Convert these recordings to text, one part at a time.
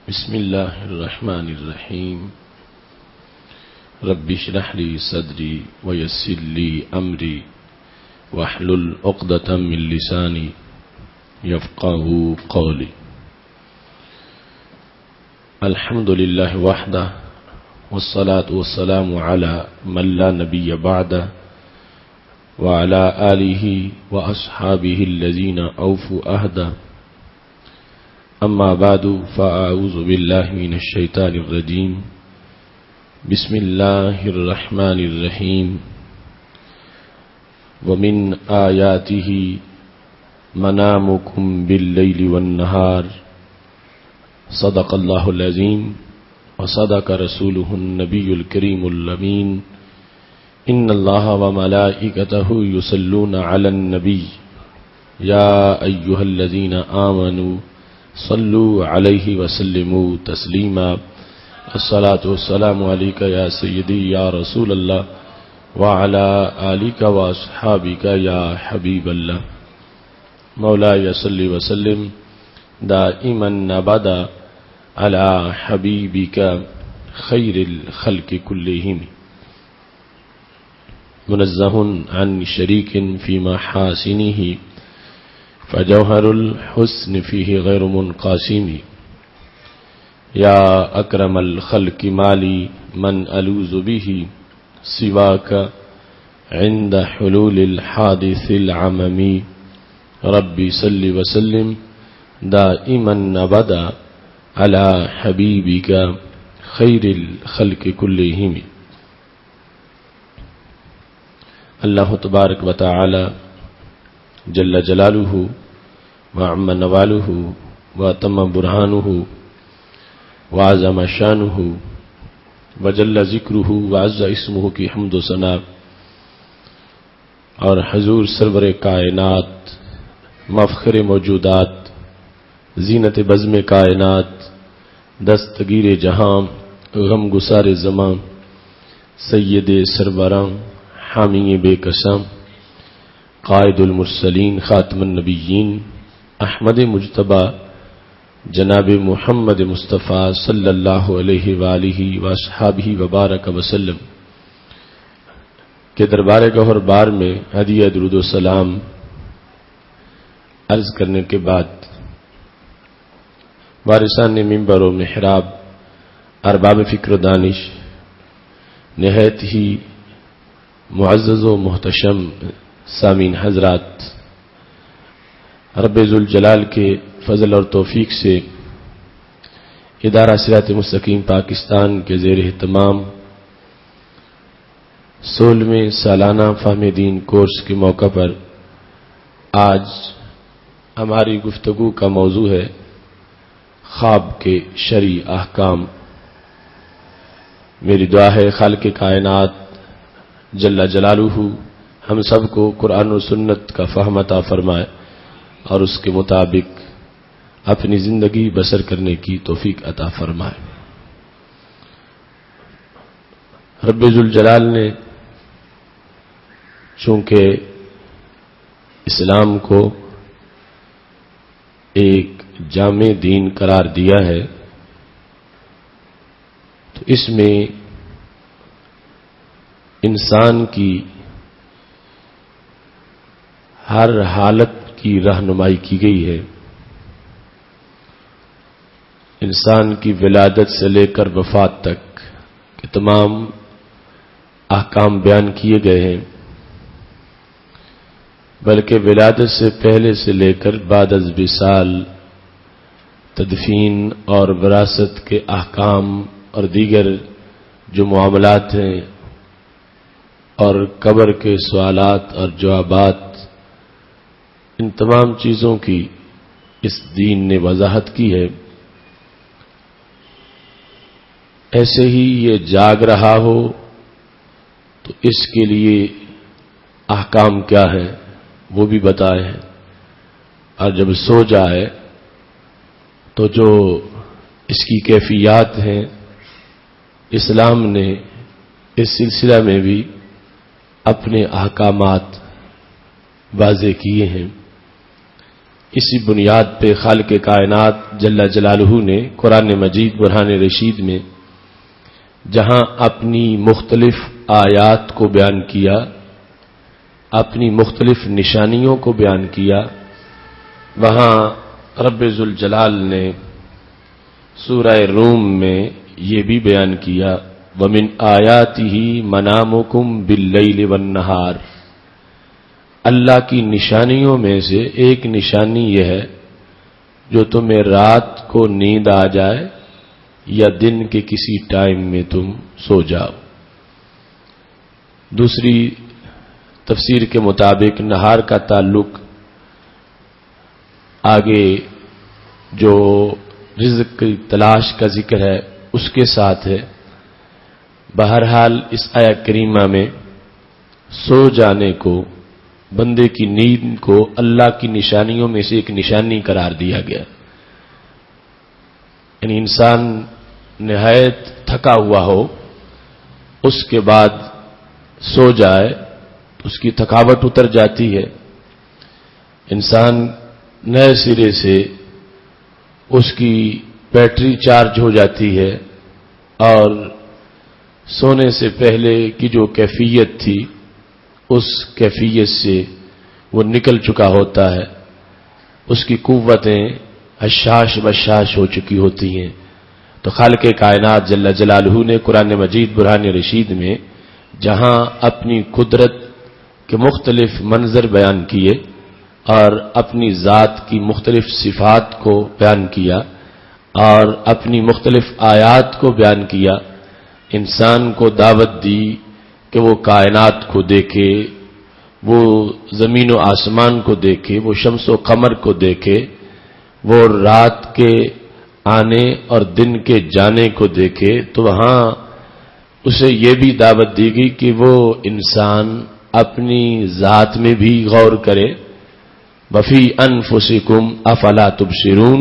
بسم اللہ الرحمن الرحیم رب اشرح لی صدری ویسر لی امری واحلل عقدۃ من لسانی یفقہوا قولی. الحمد للہ وحدہ والصلاة والسلام علی من لا نبی بعدہ وعلى آلہ واصحابہ الذین اوفوا عہدہ. اما بعد فاعوذ باللہ من الشیطان الرجیم. بسم اللہ الرحمن الرحیم. ومن آیاتہ منامکم باللیل والنہار. صدق اللہ العظیم وصدق رسولہ النبی الکریم الامین. ان اللہ وملائکتہ یصلون علی النبی یا ایہا الذین آمنوا صلوا علیہ وسلموا تسلیما. الصلاة والسلام علیک یا سیدی یا رسول اللہ وعلی آلک واصحابک یا حبیب اللہ. مولاي صل وسلم دائما ابدا علی حبیبک خیر الخلق کلہم. منزہ عن شریک فی محاسنہ فجوہر الحسن فیہ غیر منقاسم. یا اکرم الخلق مالی من الوذ بہ سواک عند حلول الحادث العمم. ربی صل وسلم دائما ابدا علی حبیبک خیر الخلق کلہم. اللہ تبارک و تعالی جل جلالہ وعم نوالہ وتم برہانہ وعظم شانہ وجل ذکرہ وعز اسمہ کی حمد و ثنا. اور حضور سرور کائنات مفخر موجودات زینت بزم کائنات دستگیر جہاں غم گسار زمان سید سربراں حامی بے قسم قائد المرسلین خاتم النبیین احمد مجتبی جناب محمد مصطفیٰ صلی اللہ علیہ وآلہ واصحابہ وبارک وسلم کے دربار گوہر بار میں ہدیہ درود و سلام عرض کرنے کے بعد وارثان منبر و محراب ارباب فکر و دانش نہایت ہی معزز و محتشم سامعین حضرات، رب ذوالجلال کے فضل اور توفیق سے ادارہ صراط مستقیم پاکستان کے زیر اہتمام 16ویں سالانہ فہم دین کورس کے موقع پر آج ہماری گفتگو کا موضوع ہے خواب کے شرعی احکام. میری دعا ہے خالق کائنات جل جلالہ ہم سب کو قرآن و سنت کا فہم عطا فرمائے اور اس کے مطابق اپنی زندگی بسر کرنے کی توفیق عطا فرمائے. رب ذوالجلال نے چونکہ اسلام کو ایک جامع دین قرار دیا ہے تو اس میں انسان کی ہر حالت کی رہنمائی کی گئی ہے. انسان کی ولادت سے لے کر وفات تک کے تمام احکام بیان کیے گئے ہیں، بلکہ ولادت سے پہلے سے لے کر بعد از وصال تدفین اور وراثت کے احکام اور دیگر جو معاملات ہیں اور قبر کے سوالات اور جوابات، ان تمام چیزوں کی اس دین نے وضاحت کی ہے. ایسے ہی یہ جاگ رہا ہو تو اس کے لیے احکام کیا ہیں وہ بھی بتائے ہیں، اور جب سو جائے تو جو اس کی کیفیات ہیں اسلام نے اس سلسلہ میں بھی اپنے احکامات واضح کیے ہیں. اسی بنیاد پہ خالق کائنات جل جلالہ نے قرآن مجید برہان رشید میں جہاں اپنی مختلف آیات کو بیان کیا، اپنی مختلف نشانیوں کو بیان کیا، وہاں رب ذوالجلال نے سورہ روم میں یہ بھی بیان کیا، وَمِنْ آیَاتِهِ مَنَامُكُمْ بِاللَّيْلِ وَالنَّهَارِ، اللہ کی نشانیوں میں سے ایک نشانی یہ ہے جو تمہیں رات کو نیند آ جائے یا دن کے کسی ٹائم میں تم سو جاؤ۔ دوسری تفسیر کے مطابق نہار کا تعلق آگے جو رزق کی تلاش کا ذکر ہے اس کے ساتھ ہے۔ بہرحال اس آیت کریمہ میں سو جانے کو، بندے کی نیند کو اللہ کی نشانیوں میں سے ایک نشانی قرار دیا گیا، یعنی انسان نہایت تھکا ہوا ہو، اس کے بعد سو جائے تو اس کی تھکاوٹ اتر جاتی ہے، انسان نئے سرے سے اس کی بیٹری چارج ہو جاتی ہے اور سونے سے پہلے کی جو کیفیت تھی اس کیفیت سے وہ نکل چکا ہوتا ہے، اس کی قوتیں حشاش بشاش ہو چکی ہوتی ہیں۔ تو خالق کائنات جل جلالہ نے قرآن مجید برہان رشید میں جہاں اپنی قدرت کے مختلف منظر بیان کیے اور اپنی ذات کی مختلف صفات کو بیان کیا اور اپنی مختلف آیات کو بیان کیا، انسان کو دعوت دی کہ وہ کائنات کو دیکھے، وہ زمین و آسمان کو دیکھے، وہ شمس و قمر کو دیکھے، وہ رات کے آنے اور دن کے جانے کو دیکھے، تو وہاں اسے یہ بھی دعوت دی گئی کہ وہ انسان اپنی ذات میں بھی غور کرے، وفی انفسکم افلا تبصرون،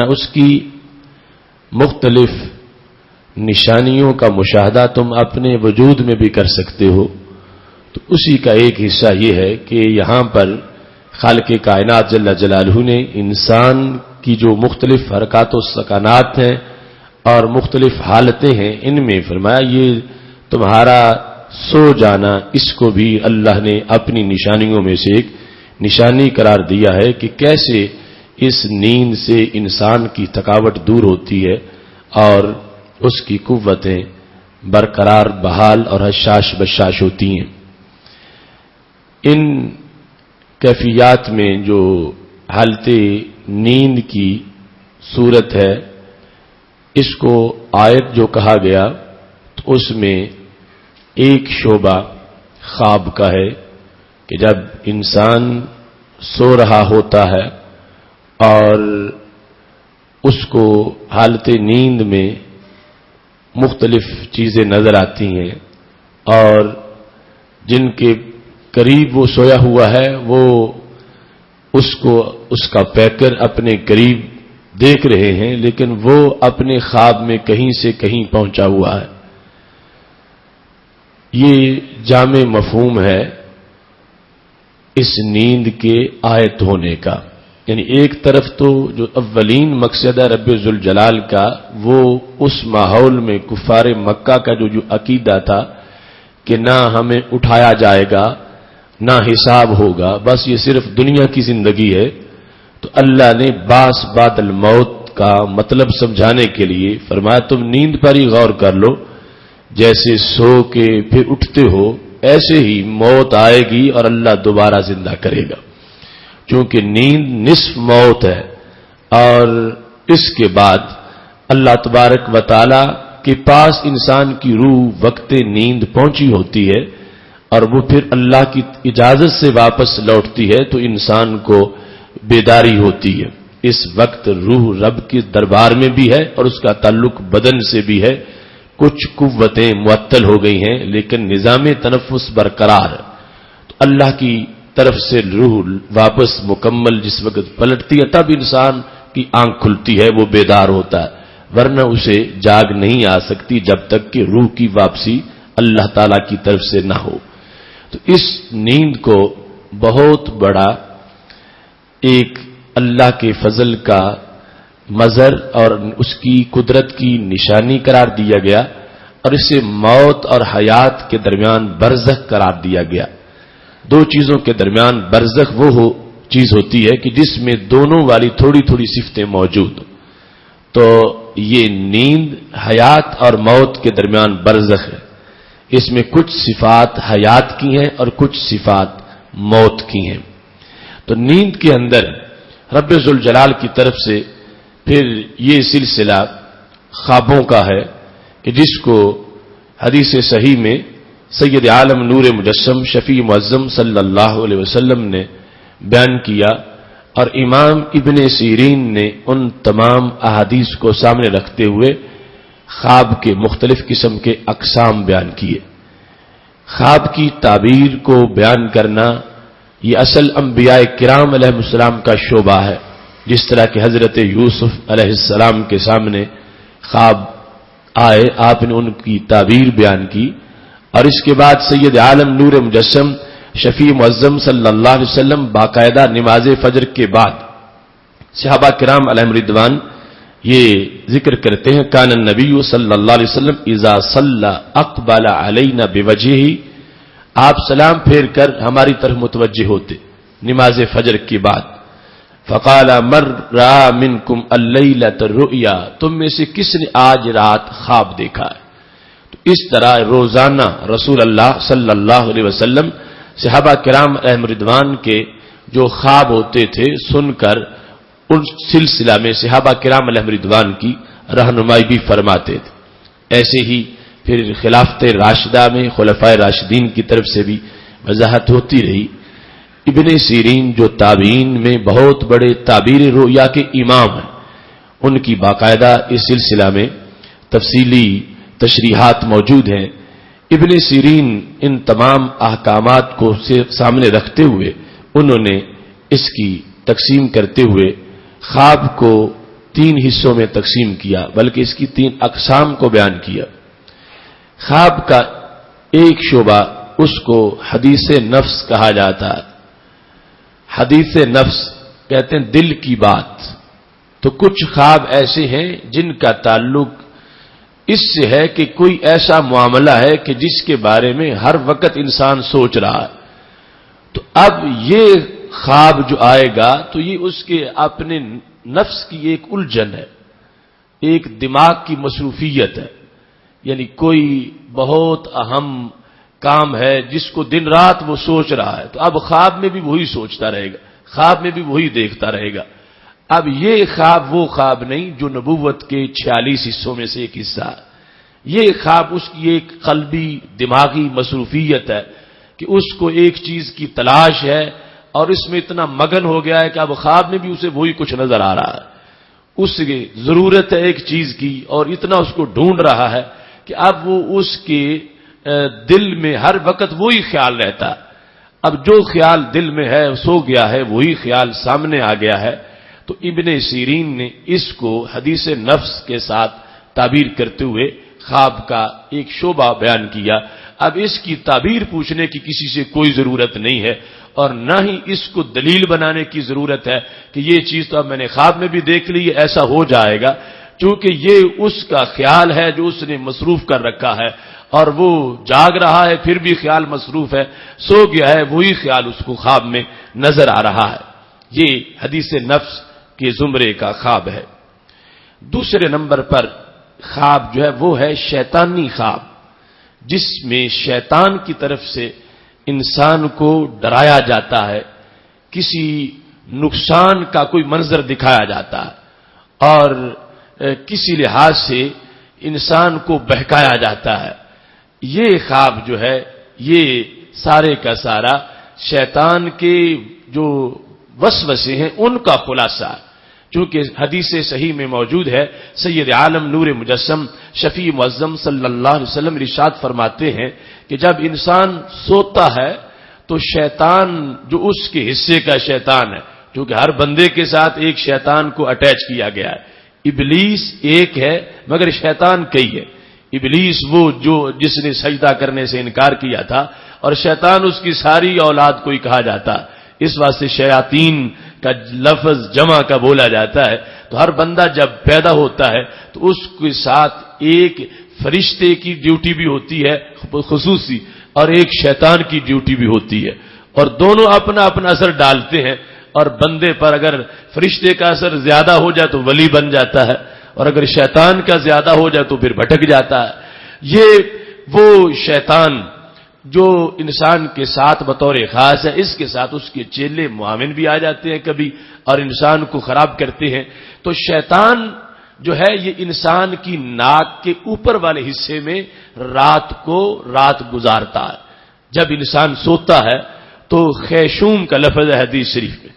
اس کی مختلف نشانیوں کا مشاہدہ تم اپنے وجود میں بھی کر سکتے ہو۔ تو اسی کا ایک حصہ یہ ہے کہ یہاں پر خالق کائنات جل جلالہ نے انسان کی جو مختلف حرکات و سکنات ہیں اور مختلف حالتیں ہیں ان میں فرمایا یہ تمہارا سو جانا، اس کو بھی اللہ نے اپنی نشانیوں میں سے ایک نشانی قرار دیا ہے کہ کیسے اس نیند سے انسان کی تھکاوٹ دور ہوتی ہے اور اس کی قوتیں برقرار بحال اور حشاش بشاش ہوتی ہیں۔ ان کیفیات میں جو حالت نیند کی صورت ہے اس کو آیت جو کہا گیا تو اس میں ایک شعبہ خواب کا ہے کہ جب انسان سو رہا ہوتا ہے اور اس کو حالت نیند میں مختلف چیزیں نظر آتی ہیں اور جن کے قریب وہ سویا ہوا ہے وہ اس کا پیکر اپنے قریب دیکھ رہے ہیں، لیکن وہ اپنے خواب میں کہیں سے کہیں پہنچا ہوا ہے۔ یہ جامع مفہوم ہے اس نیند کے آیت ہونے کا، یعنی ایک طرف تو جو اولین مقصد ہے رب ذوالجلال کا وہ اس ماحول میں کفار مکہ کا جو عقیدہ تھا کہ نہ ہمیں اٹھایا جائے گا نہ حساب ہوگا، بس یہ صرف دنیا کی زندگی ہے، تو اللہ نے باس بعد الموت کا مطلب سمجھانے کے لیے فرمایا تم نیند پر ہی غور کر لو، جیسے سو کے پھر اٹھتے ہو ایسے ہی موت آئے گی اور اللہ دوبارہ زندہ کرے گا، چونکہ نیند نصف موت ہے اور اس کے بعد اللہ تبارک و تعالی کے پاس انسان کی روح وقت نیند پہنچی ہوتی ہے اور وہ پھر اللہ کی اجازت سے واپس لوٹتی ہے تو انسان کو بیداری ہوتی ہے۔ اس وقت روح رب کے دربار میں بھی ہے اور اس کا تعلق بدن سے بھی ہے، کچھ قوتیں معطل ہو گئی ہیں لیکن نظام تنفس برقرار ہے، تو اللہ کی طرف سے روح واپس مکمل جس وقت پلٹتی ہے تب انسان کی آنکھ کھلتی ہے، وہ بیدار ہوتا ہے، ورنہ اسے جاگ نہیں آ سکتی جب تک کہ روح کی واپسی اللہ تعالی کی طرف سے نہ ہو۔ تو اس نیند کو بہت بڑا ایک اللہ کے فضل کا مظہر اور اس کی قدرت کی نشانی قرار دیا گیا، اور اسے موت اور حیات کے درمیان برزخ قرار دیا گیا۔ دو چیزوں کے درمیان برزخ وہ چیز ہوتی ہے کہ جس میں دونوں والی تھوڑی تھوڑی صفتیں موجود ہوں۔ تو یہ نیند حیات اور موت کے درمیان برزخ ہے، اس میں کچھ صفات حیات کی ہیں اور کچھ صفات موت کی ہیں۔ تو نیند کے اندر رب ذوالجلال کی طرف سے پھر یہ سلسلہ خوابوں کا ہے کہ جس کو حدیث صحیح میں سید عالم نور مجسم شفیع معظم صلی اللہ علیہ وسلم نے بیان کیا، اور امام ابن سیرین نے ان تمام احادیث کو سامنے رکھتے ہوئے خواب کے مختلف قسم کے اقسام بیان کیے۔ خواب کی تعبیر کو بیان کرنا یہ اصل انبیاء کرام علیہ السلام کا شعبہ ہے، جس طرح کہ حضرت یوسف علیہ السلام کے سامنے خواب آئے، آپ نے ان کی تعبیر بیان کی، اور اس کے بعد سید عالم نور مجسم شفیع معظم صلی اللہ علیہ وسلم باقاعدہ نماز فجر کے بعد صحابہ کرام علیہم رضوان یہ ذکر کرتے ہیں، کان النبی صلی اللہ علیہ وسلم اذا صلی اقبل علینا بوجہہ، آپ سلام پھیر کر ہماری طرف متوجہ ہوتے نماز فجر کے بعد، فقال من رأى منکم اللیلۃ الرؤیا، تم میں سے کس نے آج رات خواب دیکھا ہے؟ تو اس طرح روزانہ رسول اللہ صلی اللہ علیہ وسلم صحابہ کرام علیہم رضوان کے جو خواب ہوتے تھے سن کر ان سلسلہ میں صحابہ کرام علیہم رضوان کی رہنمائی بھی فرماتے تھے۔ ایسے ہی پھر خلافت راشدہ میں خلفائے راشدین کی طرف سے بھی وضاحت ہوتی رہی۔ ابن سیرین جو تابعین میں بہت بڑے تعبیر رؤیا کے امام ہیں، ان کی باقاعدہ اس سلسلہ میں تفصیلی تشریحات موجود ہیں۔ ابن سیرین ان تمام احکامات کو سامنے رکھتے ہوئے انہوں نے اس کی تقسیم کرتے ہوئے خواب کو 3 حصوں میں تقسیم کیا، بلکہ اس کی 3 اقسام کو بیان کیا۔ خواب کا ایک شعبہ اس کو حدیث نفس کہا جاتا ہے۔ حدیث نفس کہتے ہیں دل کی بات۔ تو کچھ خواب ایسے ہیں جن کا تعلق اس سے ہے کہ کوئی ایسا معاملہ ہے کہ جس کے بارے میں ہر وقت انسان سوچ رہا ہے، تو اب یہ خواب جو آئے گا تو یہ اس کے اپنے نفس کی ایک الجھن ہے، ایک دماغ کی مصروفیت ہے، یعنی کوئی بہت اہم کام ہے جس کو دن رات وہ سوچ رہا ہے، تو اب خواب میں بھی وہی سوچتا رہے گا، خواب میں بھی وہی دیکھتا رہے گا۔ اب یہ خواب وہ خواب نہیں جو نبوت کے 46 حصوں میں سے ایک حصہ ہے، یہ خواب اس کی ایک قلبی دماغی مصروفیت ہے کہ اس کو ایک چیز کی تلاش ہے، اور اس میں اتنا مگن ہو گیا ہے کہ اب خواب میں بھی اسے وہی کچھ نظر آ رہا ہے، اس کی ضرورت ہے ایک چیز کی، اور اتنا اس کو ڈھونڈ رہا ہے کہ اب وہ اس کے دل میں ہر وقت وہی خیال رہتا ہے۔ اب جو خیال دل میں ہے سو گیا ہے، وہی خیال سامنے آ گیا ہے۔ تو ابن سیرین نے اس کو حدیث نفس کے ساتھ تعبیر کرتے ہوئے خواب کا ایک شعبہ بیان کیا۔ اب اس کی تعبیر پوچھنے کی کسی سے کوئی ضرورت نہیں ہے، اور نہ ہی اس کو دلیل بنانے کی ضرورت ہے کہ یہ چیز تو اب میں نے خواب میں بھی دیکھ لی، ایسا ہو جائے گا، چونکہ یہ اس کا خیال ہے جو اس نے مصروف کر رکھا ہے، اور وہ جاگ رہا ہے پھر بھی خیال مصروف ہے، سو گیا ہے وہی خیال اس کو خواب میں نظر آ رہا ہے۔ یہ حدیث نفس کے زمرے کا خواب ہے۔ دوسرے نمبر پر خواب جو ہے وہ ہے شیطانی خواب، جس میں شیطان کی طرف سے انسان کو ڈرایا جاتا ہے، کسی نقصان کا کوئی منظر دکھایا جاتا ہے، اور کسی لحاظ سے انسان کو بہکایا جاتا ہے۔ یہ خواب جو ہے یہ سارے کا سارا شیطان کے جو وسوسے ہیں ان کا خلاصہ ہے، چونکہ حدیث صحیح میں موجود ہے، سید عالم نور مجسم شفیع معظم صلی اللہ علیہ وسلم ارشاد فرماتے ہیں کہ جب انسان سوتا ہے تو شیطان جو اس کے حصے کا شیطان ہے، کیونکہ ہر بندے کے ساتھ ایک شیطان کو اٹیچ کیا گیا ہے، ابلیس ایک ہے مگر شیطان کئی ہے۔ ابلیس وہ جس نے سجدہ کرنے سے انکار کیا تھا، اور شیطان اس کی ساری اولاد کو ہی کہا جاتا، اس واسطے شیاطین کا لفظ جمع کا بولا جاتا ہے. تو ہر بندہ جب پیدا ہوتا ہے تو اس کے ساتھ ایک فرشتے کی ڈیوٹی بھی ہوتی ہے خصوصی، اور ایک شیطان کی ڈیوٹی بھی ہوتی ہے، اور دونوں اپنا اپنا اثر ڈالتے ہیں. اور بندے پر اگر فرشتے کا اثر زیادہ ہو جائے تو ولی بن جاتا ہے، اور اگر شیطان کا زیادہ ہو جائے تو پھر بھٹک جاتا ہے. یہ وہ شیطان جو انسان کے ساتھ بطور خاص ہے، اس کے ساتھ اس کے چیلے معاون بھی آ جاتے ہیں کبھی، اور انسان کو خراب کرتے ہیں. تو شیطان جو ہے یہ انسان کی ناک کے اوپر والے حصے میں رات گزارتا ہے. جب انسان سوتا ہے تو خیشوم کا لفظ ہے حدیث شریف میں،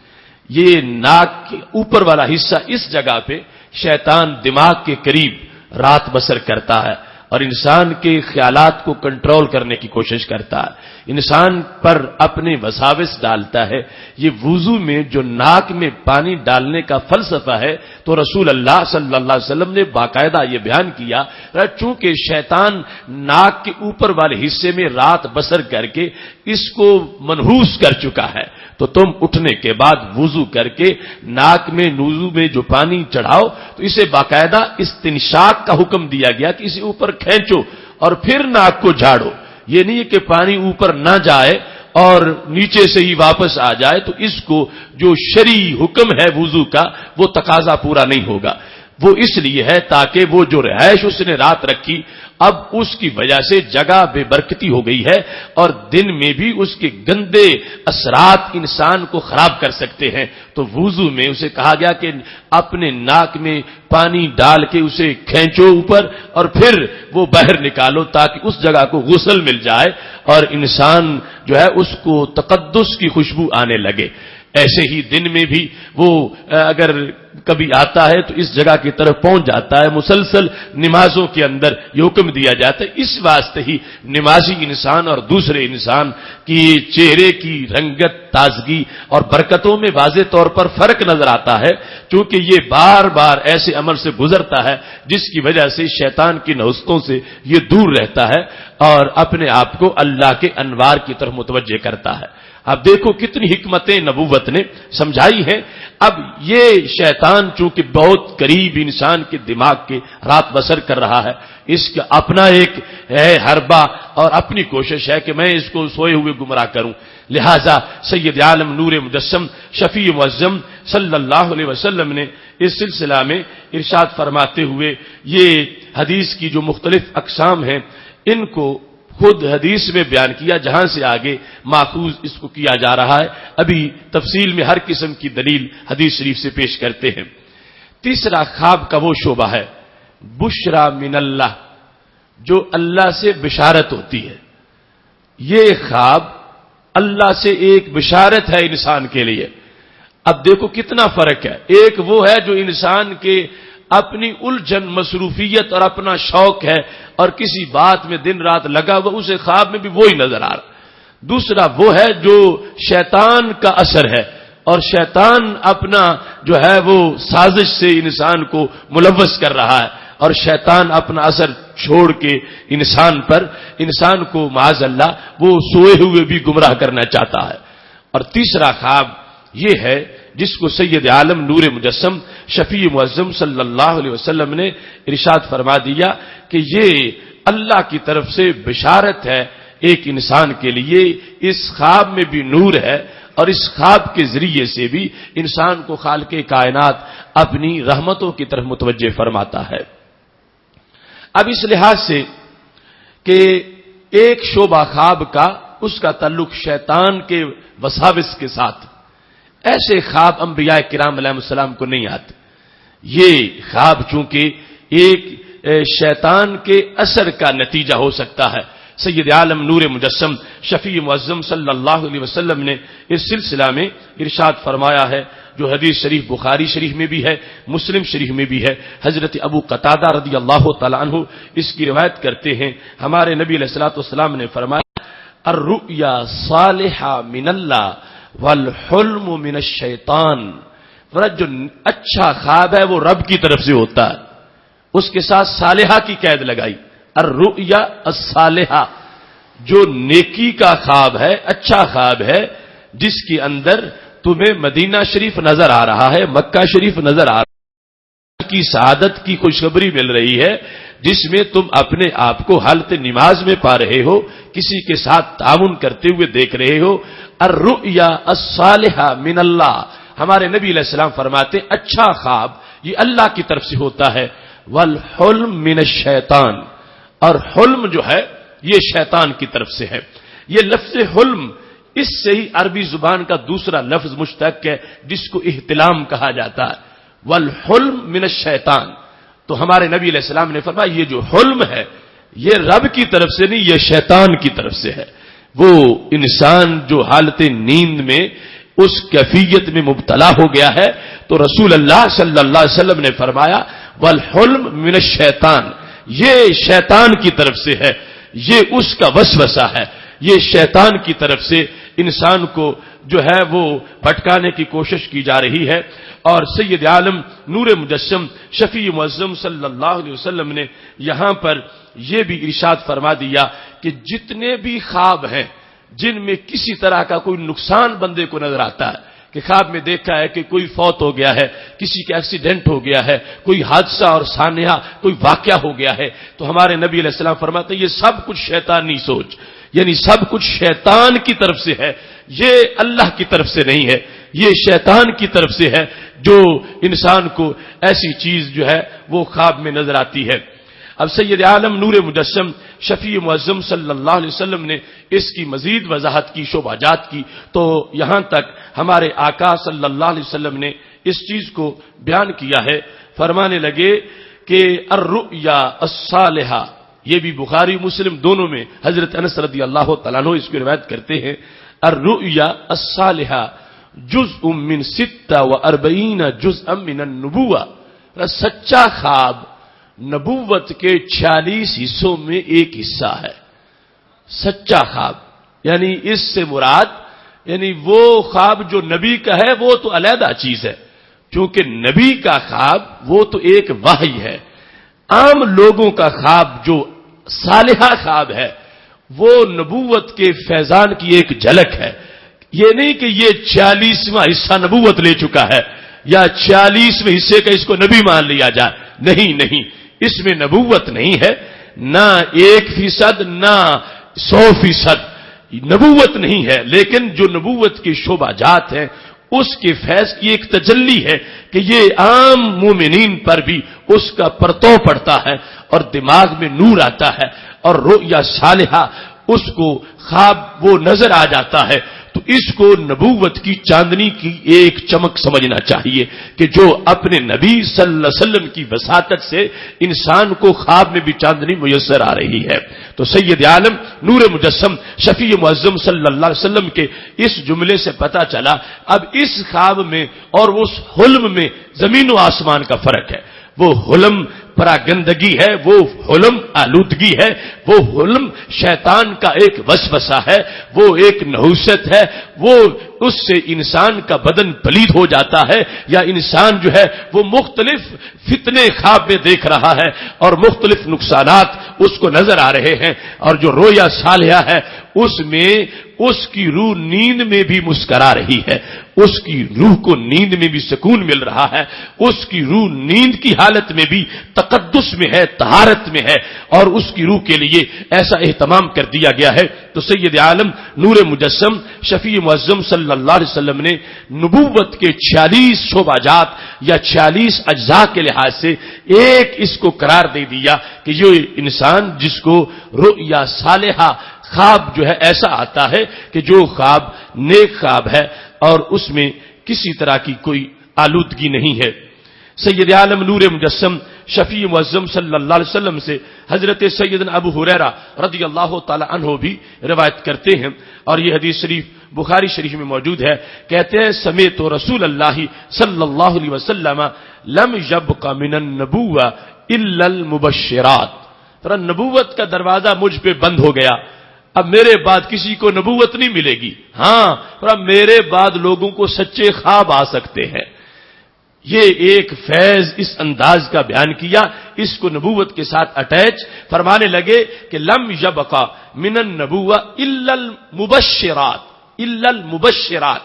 یہ ناک کے اوپر والا حصہ، اس جگہ پہ شیطان دماغ کے قریب رات بسر کرتا ہے اور انسان کے خیالات کو کنٹرول کرنے کی کوشش کرتا ہے، انسان پر اپنے وساوس ڈالتا ہے. یہ وضو میں جو ناک میں پانی ڈالنے کا فلسفہ ہے تو رسول اللہ صلی اللہ علیہ وسلم نے باقاعدہ یہ بیان کیا، چونکہ شیطان ناک کے اوپر والے حصے میں رات بسر کر کے اس کو منحوس کر چکا ہے، تو تم اٹھنے کے بعد وضو کر کے ناک میں وضو میں جو پانی چڑھاؤ تو اسے باقاعدہ استنشاق کا حکم دیا گیا کہ اسے اوپر کھینچو اور پھر ناک کو جھاڑو. یہ نہیں ہے کہ پانی اوپر نہ جائے اور نیچے سے ہی واپس آ جائے، تو اس کو جو شرعی حکم ہے وضو کا وہ تقاضا پورا نہیں ہوگا. وہ اس لیے ہے تاکہ وہ جو رہائش اس نے رات رکھی اب اس کی وجہ سے جگہ بے برکتی ہو گئی ہے، اور دن میں بھی اس کے گندے اثرات انسان کو خراب کر سکتے ہیں. تو وضو میں اسے کہا گیا کہ اپنے ناک میں پانی ڈال کے اسے کھینچو اوپر اور پھر وہ باہر نکالو تاکہ اس جگہ کو غسل مل جائے اور انسان جو ہے اس کو تقدس کی خوشبو آنے لگے. ایسے ہی دن میں بھی وہ اگر کبھی آتا ہے تو اس جگہ کی طرف پہنچ جاتا ہے. مسلسل نمازوں کے اندر یہ حکم دیا جاتا ہے. اس واسطے ہی نمازی انسان اور دوسرے انسان کی چہرے کی رنگت، تازگی اور برکتوں میں واضح طور پر فرق نظر آتا ہے، چونکہ یہ بار بار ایسے عمل سے گزرتا ہے جس کی وجہ سے شیطان کی نحوستوں سے یہ دور رہتا ہے اور اپنے آپ کو اللہ کے انوار کی طرف متوجہ کرتا ہے. اب دیکھو کتنی حکمتیں نبوت نے سمجھائی ہیں. اب یہ شیطان چونکہ بہت قریب انسان کے دماغ کے رات بسر کر رہا ہے، اس کا اپنا ایک ہے حربہ اور اپنی کوشش ہے کہ میں اس کو سوئے ہوئے گمراہ کروں. لہذا سید عالم نور مجسم شفیع معظم صلی اللہ علیہ وسلم نے اس سلسلہ میں ارشاد فرماتے ہوئے یہ حدیث کی جو مختلف اقسام ہیں ان کو خود حدیث میں بیان کیا، جہاں سے آگے ماخوذ اس کو کیا جا رہا ہے. ابھی تفصیل میں ہر قسم کی دلیل حدیث شریف سے پیش کرتے ہیں. تیسرا خواب کا وہ شعبہ ہے بشرا من اللہ، جو اللہ سے بشارت ہوتی ہے. یہ خواب اللہ سے ایک بشارت ہے انسان کے لیے. اب دیکھو کتنا فرق ہے. ایک وہ ہے جو انسان کے اپنی الجھن، مصروفیت اور اپنا شوق ہے اور کسی بات میں دن رات لگا ہوا، اسے خواب میں بھی وہی نظر آ رہا. دوسرا وہ ہے جو شیطان کا اثر ہے اور شیطان اپنا جو ہے وہ سازش سے انسان کو ملوث کر رہا ہے اور شیطان اپنا اثر چھوڑ کے انسان کو معاذ اللہ وہ سوئے ہوئے بھی گمراہ کرنا چاہتا ہے. اور تیسرا خواب یہ ہے جس کو سید عالم نور مجسم شفیع معظم صلی اللہ علیہ وسلم نے ارشاد فرما دیا کہ یہ اللہ کی طرف سے بشارت ہے ایک انسان کے لیے. اس خواب میں بھی نور ہے اور اس خواب کے ذریعے سے بھی انسان کو خالق کائنات اپنی رحمتوں کی طرف متوجہ فرماتا ہے. اب اس لحاظ سے کہ ایک شعبہ خواب کا اس کا تعلق شیطان کے وساوس کے ساتھ، ایسے خواب انبیاء کرام علیہ السلام کو نہیں آتے. یہ خواب چونکہ ایک شیطان کے اثر کا نتیجہ ہو سکتا ہے. سید عالم نور مجسم شفیع معظم صلی اللہ علیہ وسلم نے اس سلسلہ میں ارشاد فرمایا ہے، جو حدیث شریف بخاری شریف میں بھی ہے، مسلم شریف میں بھی ہے. حضرت ابو قتادہ رضی اللہ تعالی عنہ اس کی روایت کرتے ہیں، ہمارے نبی علیہ الصلوۃ والسلام نے فرمایا الرؤیا صالحہ من اللہ والحلم من الشیطان. جو اچھا خواب ہے وہ رب کی طرف سے ہوتا ہے، اس کے ساتھ صالحہ کی قید لگائی. الرؤیا الصالحہ، جو نیکی کا خواب ہے، اچھا خواب ہے، جس کے اندر تمہیں مدینہ شریف نظر آ رہا ہے، مکہ شریف نظر آ رہا ہے، کی سعادت کی خوشخبری مل رہی ہے، جس میں تم اپنے آپ کو حالت نماز میں پا رہے ہو، کسی کے ساتھ تعاون کرتے ہوئے دیکھ رہے ہو۔ الرؤیا الصالحہ من اللہ، ہمارے نبی علیہ السلام فرماتے اچھا خواب یہ اللہ کی طرف سے ہوتا ہے۔ والحلم من الشیطان، اور حلم جو ہے یہ شیطان کی طرف سے ہے۔ یہ لفظ حلم اس سے ہی عربی زبان کا دوسرا لفظ مشتق ہے جس کو احتلام کہا جاتا ہے۔ والحلم من الشیطان، تو ہمارے نبی علیہ السلام نے فرمایا یہ جو حلم ہے یہ رب کی طرف سے نہیں، یہ شیطان کی طرف سے ہے۔ وہ انسان جو حالت نیند میں اس کیفیت میں مبتلا ہو گیا ہے، تو رسول اللہ صلی اللہ علیہ وسلم نے فرمایا والحلم من الشیطان، یہ شیطان کی طرف سے ہے، یہ اس کا وسوسہ ہے، یہ شیطان کی طرف سے انسان کو جو ہے وہ بھٹکانے کی کوشش کی جا رہی ہے۔ اور سید عالم نور مجسم شفیع معظم صلی اللہ علیہ وسلم نے یہاں پر یہ بھی ارشاد فرما دیا کہ جتنے بھی خواب ہیں جن میں کسی طرح کا کوئی نقصان بندے کو نظر آتا ہے، کہ خواب میں دیکھا ہے کہ کوئی فوت ہو گیا ہے، کسی کا ایکسیڈنٹ ہو گیا ہے، کوئی حادثہ اور سانحہ کوئی واقعہ ہو گیا ہے، تو ہمارے نبی علیہ السلام فرماتے ہیں یہ سب کچھ شیطانی سوچ، یعنی سب کچھ شیطان کی طرف سے ہے، یہ اللہ کی طرف سے نہیں ہے، یہ شیطان کی طرف سے ہے جو انسان کو ایسی چیز جو ہے وہ خواب میں نظر آتی ہے۔ اب سید عالم نور مجسم شفیع معظم صلی اللہ علیہ وسلم نے اس کی مزید وضاحت کی، شعبہ جات کی، تو یہاں تک ہمارے آقا صلی اللہ علیہ وسلم نے اس چیز کو بیان کیا ہے، فرمانے لگے کہ الرؤیا الصالحہ، یہ بھی بخاری مسلم دونوں میں حضرت انس رضی اللہ تعالیٰ عنہ اس کی روایت کرتے ہیں، الرؤیا الصالحہ جزء من 46 جزءا من النبوہ، سچا خواب نبوت کے 46 حصوں میں ایک حصہ ہے۔ سچا خواب یعنی اس سے مراد یعنی وہ خواب جو نبی کا ہے وہ تو علیحدہ چیز ہے، کیونکہ نبی کا خواب وہ تو ایک وحی ہے۔ عام لوگوں کا خواب جو صالحہ خواب ہے وہ نبوت کے فیضان کی ایک جھلک ہے۔ یہ نہیں کہ یہ 46واں حصہ نبوت لے چکا ہے یا 46ویں حصے کا اس کو نبی مان لیا جائے، نہیں، اس میں نبوت نہیں ہے، نہ 1% نہ 100% نبوت نہیں ہے، لیکن جو نبوت کی شعبہ جات ہیں اس کے فیض کی ایک تجلی ہے کہ یہ عام مومنین پر بھی اس کا پرتو پڑتا ہے اور دماغ میں نور آتا ہے، اور رؤیا صالحہ اس کو خواب وہ نظر آ جاتا ہے، تو اس کو نبوت کی چاندنی کی ایک چمک سمجھنا چاہیے کہ جو اپنے نبی صلی اللہ علیہ وسلم کی وساطت سے انسان کو خواب میں بھی چاندنی میسر آ رہی ہے۔ تو سید عالم نور مجسم شفیع معظم صلی اللہ علیہ وسلم کے اس جملے سے پتہ چلا اب اس خواب میں اور اس حلم میں زمین و آسمان کا فرق ہے۔ وہ حلم پراگندگی ہے، وہ حلم آلودگی ہے، وہ حلم شیطان کا ایک وسوسہ ہے، وہ ایک نحوست ہے، وہ اس سے انسان کا بدن پلید ہو جاتا ہے، یا انسان جو ہے وہ مختلف فتنے خواب میں دیکھ رہا ہے اور مختلف نقصانات اس کو نظر آ رہے ہیں۔ اور جو رویا صالحہ ہے اس میں اس کی روح نیند میں بھی مسکرا رہی ہے، اس کی روح کو نیند میں بھی سکون مل رہا ہے، اس کی روح نیند کی حالت میں بھی تقدس میں ہے، طہارت میں ہے، اور اس کی روح کے لیے ایسا اہتمام کر دیا گیا ہے۔ تو سید عالم نور مجسم شفیع معظم صلی اللہ علیہ وسلم نے نبوت کے 46 شعبہ جات یا 46 اجزاء کے لحاظ سے ایک اس کو قرار دے دیا کہ یہ انسان جس کو رؤیا صالحہ خواب جو ہے ایسا آتا ہے کہ جو خواب نیک خواب ہے اور اس میں کسی طرح کی کوئی آلودگی نہیں ہے۔ سید عالم نور مجسم شفیع معظم صلی اللہ علیہ وسلم سے حضرت سیدنا ابو ہریرہ رضی اللہ تعالی عنہ بھی روایت کرتے ہیں، اور یہ حدیث شریف بخاری شریف میں موجود ہے، کہتے ہیں سمیت رسول اللہ صلی اللہ علیہ وسلم لم یبق من النبوہ الا المبشرات، نبوت کا دروازہ مجھ پہ بند ہو گیا، اب میرے بعد کسی کو نبوت نہیں ملے گی، ہاں میرے بعد لوگوں کو سچے خواب آ سکتے ہیں۔ یہ ایک فیض اس انداز کا بیان کیا، اس کو نبوت کے ساتھ اٹیچ فرمانے لگے کہ لم یبقى من النبوہ الا المبشرات، الا المبشرات،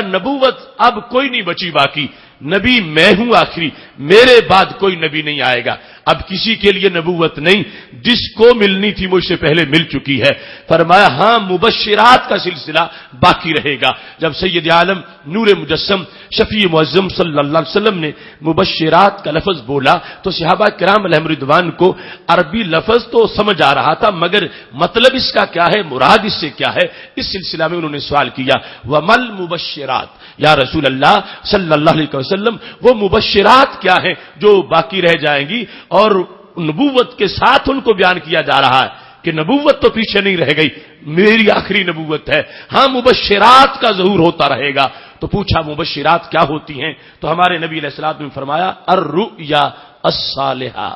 نبوت اب کوئی نہیں بچی باقی، نبی میں ہوں آخری، میرے بعد کوئی نبی نہیں آئے گا، اب کسی کے لیے نبوت نہیں، جس کو ملنی تھی مجھ سے پہلے مل چکی ہے۔ فرمایا ہاں مبشرات کا سلسلہ باقی رہے گا۔ جب سید عالم نور مجسم شفیع معظم صلی اللہ علیہ وسلم نے مبشرات کا لفظ بولا تو صحابہ کرام علیہم رضوان کو عربی لفظ تو سمجھ آ رہا تھا، مگر مطلب اس کا کیا ہے، مراد اس سے کیا ہے، اس سلسلہ میں انہوں نے سوال کیا، وَمَا الْمُبَشِّرَاتِ، یا رسول اللہ صلی اللہ علیہ وسلم وہ مبشرات کیا ہیں جو باقی رہ جائیں گی، اور نبوت کے ساتھ ان کو بیان کیا جا رہا ہے کہ نبوت تو پیچھے نہیں رہ گئی، میری آخری نبوت ہے، ہاں مبشرات کا ظہور ہوتا رہے گا۔ تو پوچھا مبشرات کیا ہوتی ہیں، تو ہمارے نبی علیہ الصلوۃ والسلام نے فرمایا الرؤیا الصالحہ،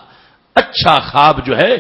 اچھا خواب جو ہے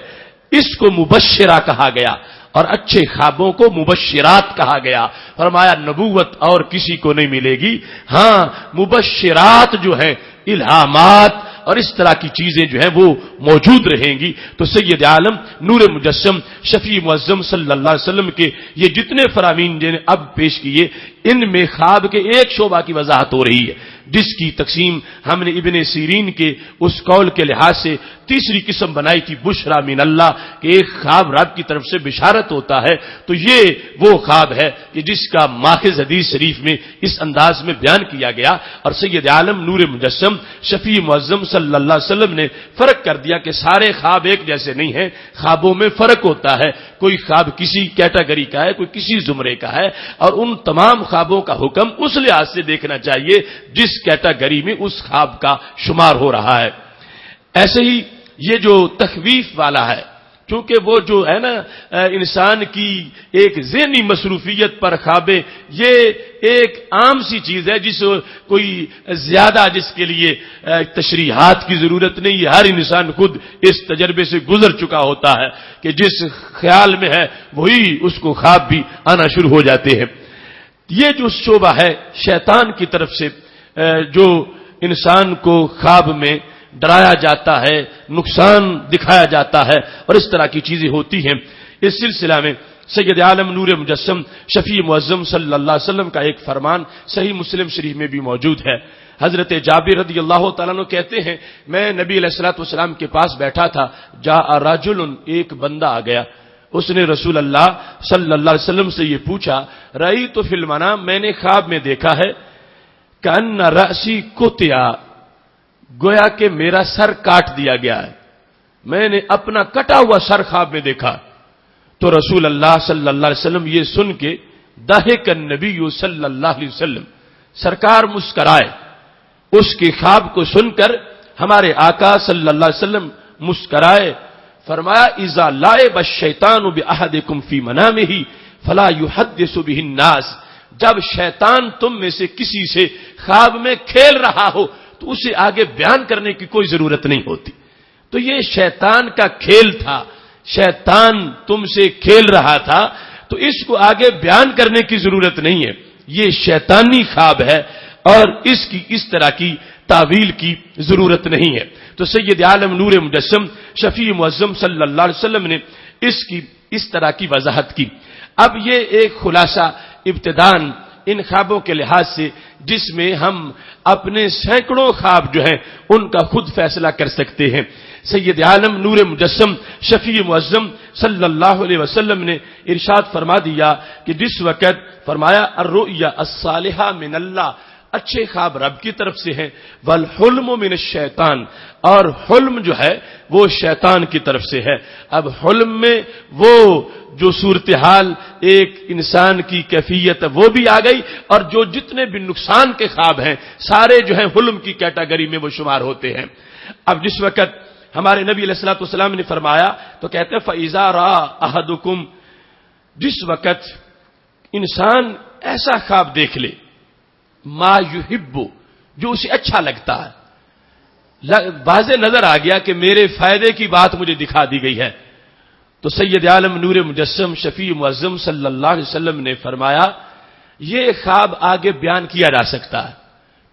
اس کو مبشرہ کہا گیا، اور اچھے خوابوں کو مبشرات کہا گیا۔ فرمایا نبوت اور کسی کو نہیں ملے گی، ہاں مبشرات جو ہیں الہامات اور اس طرح کی چیزیں جو ہیں وہ موجود رہیں گی۔ تو سید عالم نور مجسم شفیع معظم صلی اللہ علیہ وسلم کے یہ جتنے فرامین جنہیں اب پیش کیے، ان میں خواب کے ایک شعبہ کی وضاحت ہو رہی ہے، جس کی تقسیم ہم نے ابن سیرین کے اس قول کے لحاظ سے تیسری قسم بنائی تھی، بشرا من اللہ، کہ ایک خواب رب کی طرف سے بشارت ہوتا ہے۔ تو یہ وہ خواب ہے کہ جس کا ماخذ حدیث شریف میں اس انداز میں بیان کیا گیا، اور سید عالم نور مجسم شفیع معظم صلی اللہ علیہ وسلم نے فرق کر دیا کہ سارے خواب ایک جیسے نہیں ہیں، خوابوں میں فرق ہوتا ہے، کوئی خواب کسی کیٹیگری کا ہے، کوئی کسی زمرے کا ہے، اور ان تمام خوابوں کا حکم اس لحاظ سے دیکھنا چاہیے جس کیٹیگری میں اس خواب کا شمار ہو رہا ہے۔ ایسے ہی یہ جو تخویف والا ہے، چونکہ وہ جو ہے نا انسان کی ایک ذہنی مصروفیت پر خوابیں، یہ ایک عام سی چیز ہے، جس کوئی زیادہ جس کے لیے تشریحات کی ضرورت نہیں ہے، ہر انسان خود اس تجربے سے گزر چکا ہوتا ہے کہ جس خیال میں ہے وہی اس کو خواب بھی آنا شروع ہو جاتے ہیں۔ یہ جو شعبہ ہے شیطان کی طرف سے جو انسان کو خواب میں ڈرایا جاتا ہے، نقصان دکھایا جاتا ہے اور اس طرح کی چیزیں ہوتی ہیں، اس سلسلہ میں سید عالم نور مجسم شفیع معظم صلی اللہ علیہ وسلم کا ایک فرمان صحیح مسلم شریف میں بھی موجود ہے۔ حضرت جابر رضی اللہ تعالیٰ عنہ کہتے ہیں میں نبی علیہ الصلوۃ والسلام کے پاس بیٹھا تھا، جاء رجل، ایک بندہ آ گیا، اس نے رسول اللہ صلی اللہ علیہ وسلم سے یہ پوچھا، رأیت فی المنام، میں نے خواب میں دیکھا ہے، کأن رأسی قطع، گویا کہ میرا سر کاٹ دیا گیا ہے، میں نے اپنا کٹا ہوا سر خواب میں دیکھا۔ تو رسول اللہ صلی اللہ علیہ وسلم یہ سن کے ضحک النبی صلی اللہ علیہ وسلم، سرکار مسکرائے، اس کے خواب کو سن کر ہمارے آقا صلی اللہ علیہ وسلم مسکرائے، فرمایا اذا لعب الشیطان باحدکم فی منامہ فلا یحدث به الناس، جب شیطان تم میں سے کسی سے خواب میں کھیل رہا ہو تو اسے آگے بیان کرنے کی کوئی ضرورت نہیں ہوتی۔ تو یہ شیطان کا کھیل تھا، شیطان تم سے کھیل رہا تھا تو اس کو آگے بیان کرنے کی ضرورت نہیں ہے، یہ شیطانی خواب ہے اور اس کی اس طرح کی تعویل کی ضرورت نہیں ہے۔ تو سید عالم نور مجسم شفیع معظم صلی اللہ علیہ وسلم نے اس کی اس طرح کی وضاحت کی۔ اب یہ ایک خلاصہ ابتداً ان خوابوں کے لحاظ سے جس میں ہم اپنے سینکڑوں خواب جو ہیں ان کا خود فیصلہ کر سکتے ہیں۔ سید عالم نور مجسم شفیع معظم صلی اللہ علیہ وسلم نے ارشاد فرما دیا کہ جس وقت فرمایا الرؤیا الصالحہ من اللہ، اچھے خواب رب کی طرف سے ہیں، والحلم من الشیطان، اور حلم جو ہے وہ شیطان کی طرف سے ہے۔ اب حلم میں وہ جو صورتحال ایک انسان کی کیفیت وہ بھی آ گئی، اور جو جتنے بھی نقصان کے خواب ہیں سارے جو ہیں حلم کی کیٹیگری میں وہ شمار ہوتے ہیں۔ اب جس وقت ہمارے نبی علیہ الصلوۃ والسلام نے فرمایا تو کہتے ہیں فَإِذَا رَأَى أَحَدُكُمْ، جس وقت انسان ایسا خواب دیکھ لے ما یحب، جو اسے اچھا لگتا ہے، واضح نظر آ گیا کہ میرے فائدے کی بات مجھے دکھا دی گئی ہے، تو سید عالم نور مجسم شفیع معظم صلی اللہ علیہ وسلم نے فرمایا یہ خواب آگے بیان کیا جا سکتا ہے،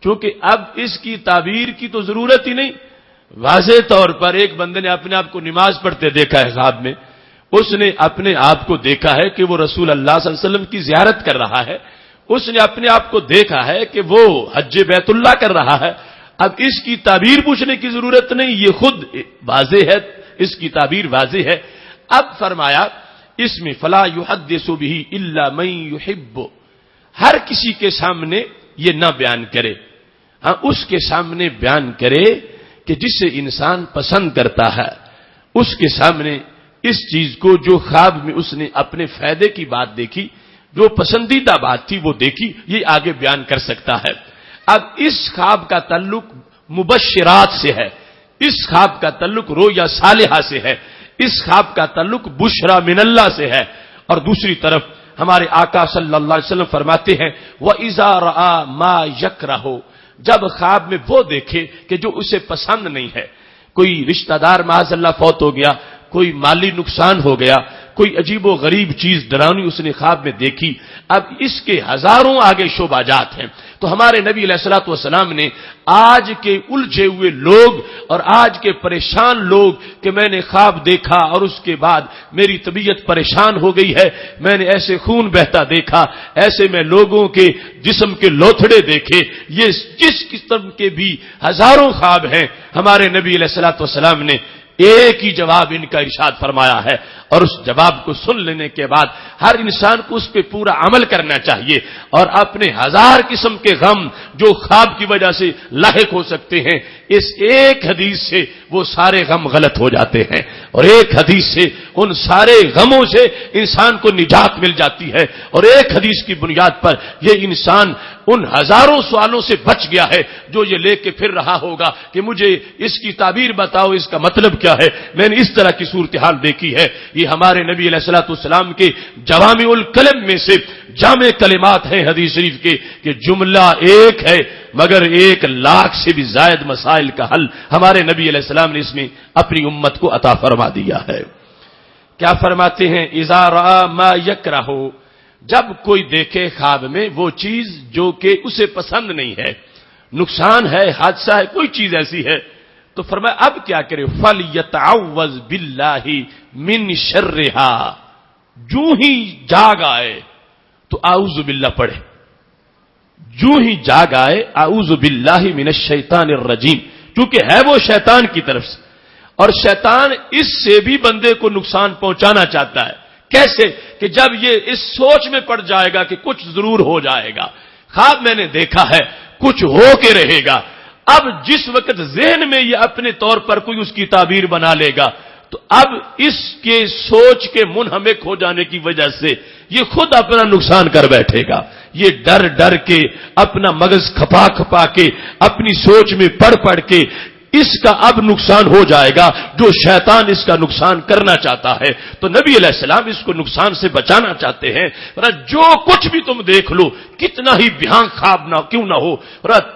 کیونکہ اب اس کی تعبیر کی تو ضرورت ہی نہیں۔ واضح طور پر ایک بندے نے اپنے آپ کو نماز پڑھتے دیکھا ہے خواب میں، اس نے اپنے آپ کو دیکھا ہے کہ وہ رسول اللہ صلی اللہ علیہ وسلم کی زیارت کر رہا ہے، اس نے اپنے آپ کو دیکھا ہے کہ وہ حج بیت اللہ کر رہا ہے۔ اب اس کی تعبیر پوچھنے کی ضرورت نہیں، یہ خود واضح ہے، اس کی تعبیر واضح ہے۔ اب فرمایا اس میں فلا یحدث به الا من یحب، ہر کسی کے سامنے یہ نہ بیان کرے، ہاں اس کے سامنے بیان کرے کہ جسے انسان پسند کرتا ہے، اس کے سامنے اس چیز کو جو خواب میں اس نے اپنے فائدے کی بات دیکھی، جو پسندیدہ بات تھی وہ دیکھی، یہ آگے بیان کر سکتا ہے۔ اب اس خواب کا تعلق مبشرات سے ہے، اس خواب کا تعلق رویا صالحہ سے ہے، اس خواب کا تعلق بشرا من اللہ سے ہے۔ اور دوسری طرف ہمارے آقا صلی اللہ علیہ وسلم فرماتے ہیں وَإِذَا رَآ مَا يَكْرَهُ، جب خواب میں وہ دیکھے کہ جو اسے پسند نہیں ہے، کوئی رشتہ دار معاذ اللہ فوت ہو گیا، کوئی مالی نقصان ہو گیا، کوئی عجیب و غریب چیز ڈراؤنی اس نے خواب میں دیکھی، اب اس کے ہزاروں آگے شعبہ جات ہیں۔ تو ہمارے نبی علیہ الصلوۃ والسلام نے آج کے الجھے ہوئے لوگ اور آج کے پریشان لوگ کہ میں نے خواب دیکھا اور اس کے بعد میری طبیعت پریشان ہو گئی ہے، میں نے ایسے خون بہتا دیکھا، ایسے میں لوگوں کے جسم کے لوتھڑے دیکھے، یہ جس قسم کے بھی ہزاروں خواب ہیں، ہمارے نبی علیہ الصلوۃ والسلام نے ایک ہی جواب ان کا ارشاد فرمایا ہے، اور اس جواب کو سن لینے کے بعد ہر انسان کو اس پہ پورا عمل کرنا چاہیے، اور اپنے ہزار قسم کے غم جو خواب کی وجہ سے لاحق ہو سکتے ہیں، اس ایک حدیث سے وہ سارے غم غلط ہو جاتے ہیں، اور ایک حدیث سے ان سارے غموں سے انسان کو نجات مل جاتی ہے، اور ایک حدیث کی بنیاد پر یہ انسان ان ہزاروں سوالوں سے بچ گیا ہے جو یہ لے کے پھر رہا ہوگا کہ مجھے اس کی تعبیر بتاؤ، اس کا مطلب کیا ہے۔ میں نے اس طرح کی صورتحال دیکھی ہے۔ یہ ہمارے نبی علیہ الصلوۃ والسلام کے جوامع الکلم میں سے جامع کلمات ہیں حدیث شریف کے کہ جملہ ایک ہے مگر 1,00,000 سے بھی زائد مسائل کا حل ہمارے نبی علیہ السلام نے اس میں اپنی امت کو عطا فرما دیا ہے۔ کیا فرماتے ہیں اذا رأى ما يكره، جب کوئی دیکھے خواب میں وہ چیز جو کہ اسے پسند نہیں ہے، نقصان ہے، حادثہ ہے، کوئی چیز ایسی ہے، تو فرمایا اب کیا کرے فَلْيَتَعَوَّذْ بِاللَّهِ مِنْ شَرِّهَا، جو ہی جاگ آئے تو اعوذ باللہ پڑھے، جو ہی جاگ آئے اعوذ باللہ من الشیطان الرجیم، چونکہ ہے وہ شیطان کی طرف سے، اور شیطان اس سے بھی بندے کو نقصان پہنچانا چاہتا ہے۔ کیسے کہ جب یہ اس سوچ میں پڑ جائے گا کہ کچھ ضرور ہو جائے گا، خواب میں نے دیکھا ہے کچھ ہو کے رہے گا، اب جس وقت ذہن میں یہ اپنے طور پر کوئی اس کی تعبیر بنا لے گا تو اب اس کے سوچ کے منہمک ہو جانے کی وجہ سے یہ خود اپنا نقصان کر بیٹھے گا، یہ ڈر ڈر کے اپنا مغز کھپا کھپا کے اپنی سوچ میں پڑھ پڑھ کے اس کا اب نقصان ہو جائے گا جو شیطان اس کا نقصان کرنا چاہتا ہے۔ تو نبی علیہ السلام اس کو نقصان سے بچانا چاہتے ہیں، جو کچھ بھی تم دیکھ لو، کتنا ہی بھیانک خواب نہ کیوں نہ ہو،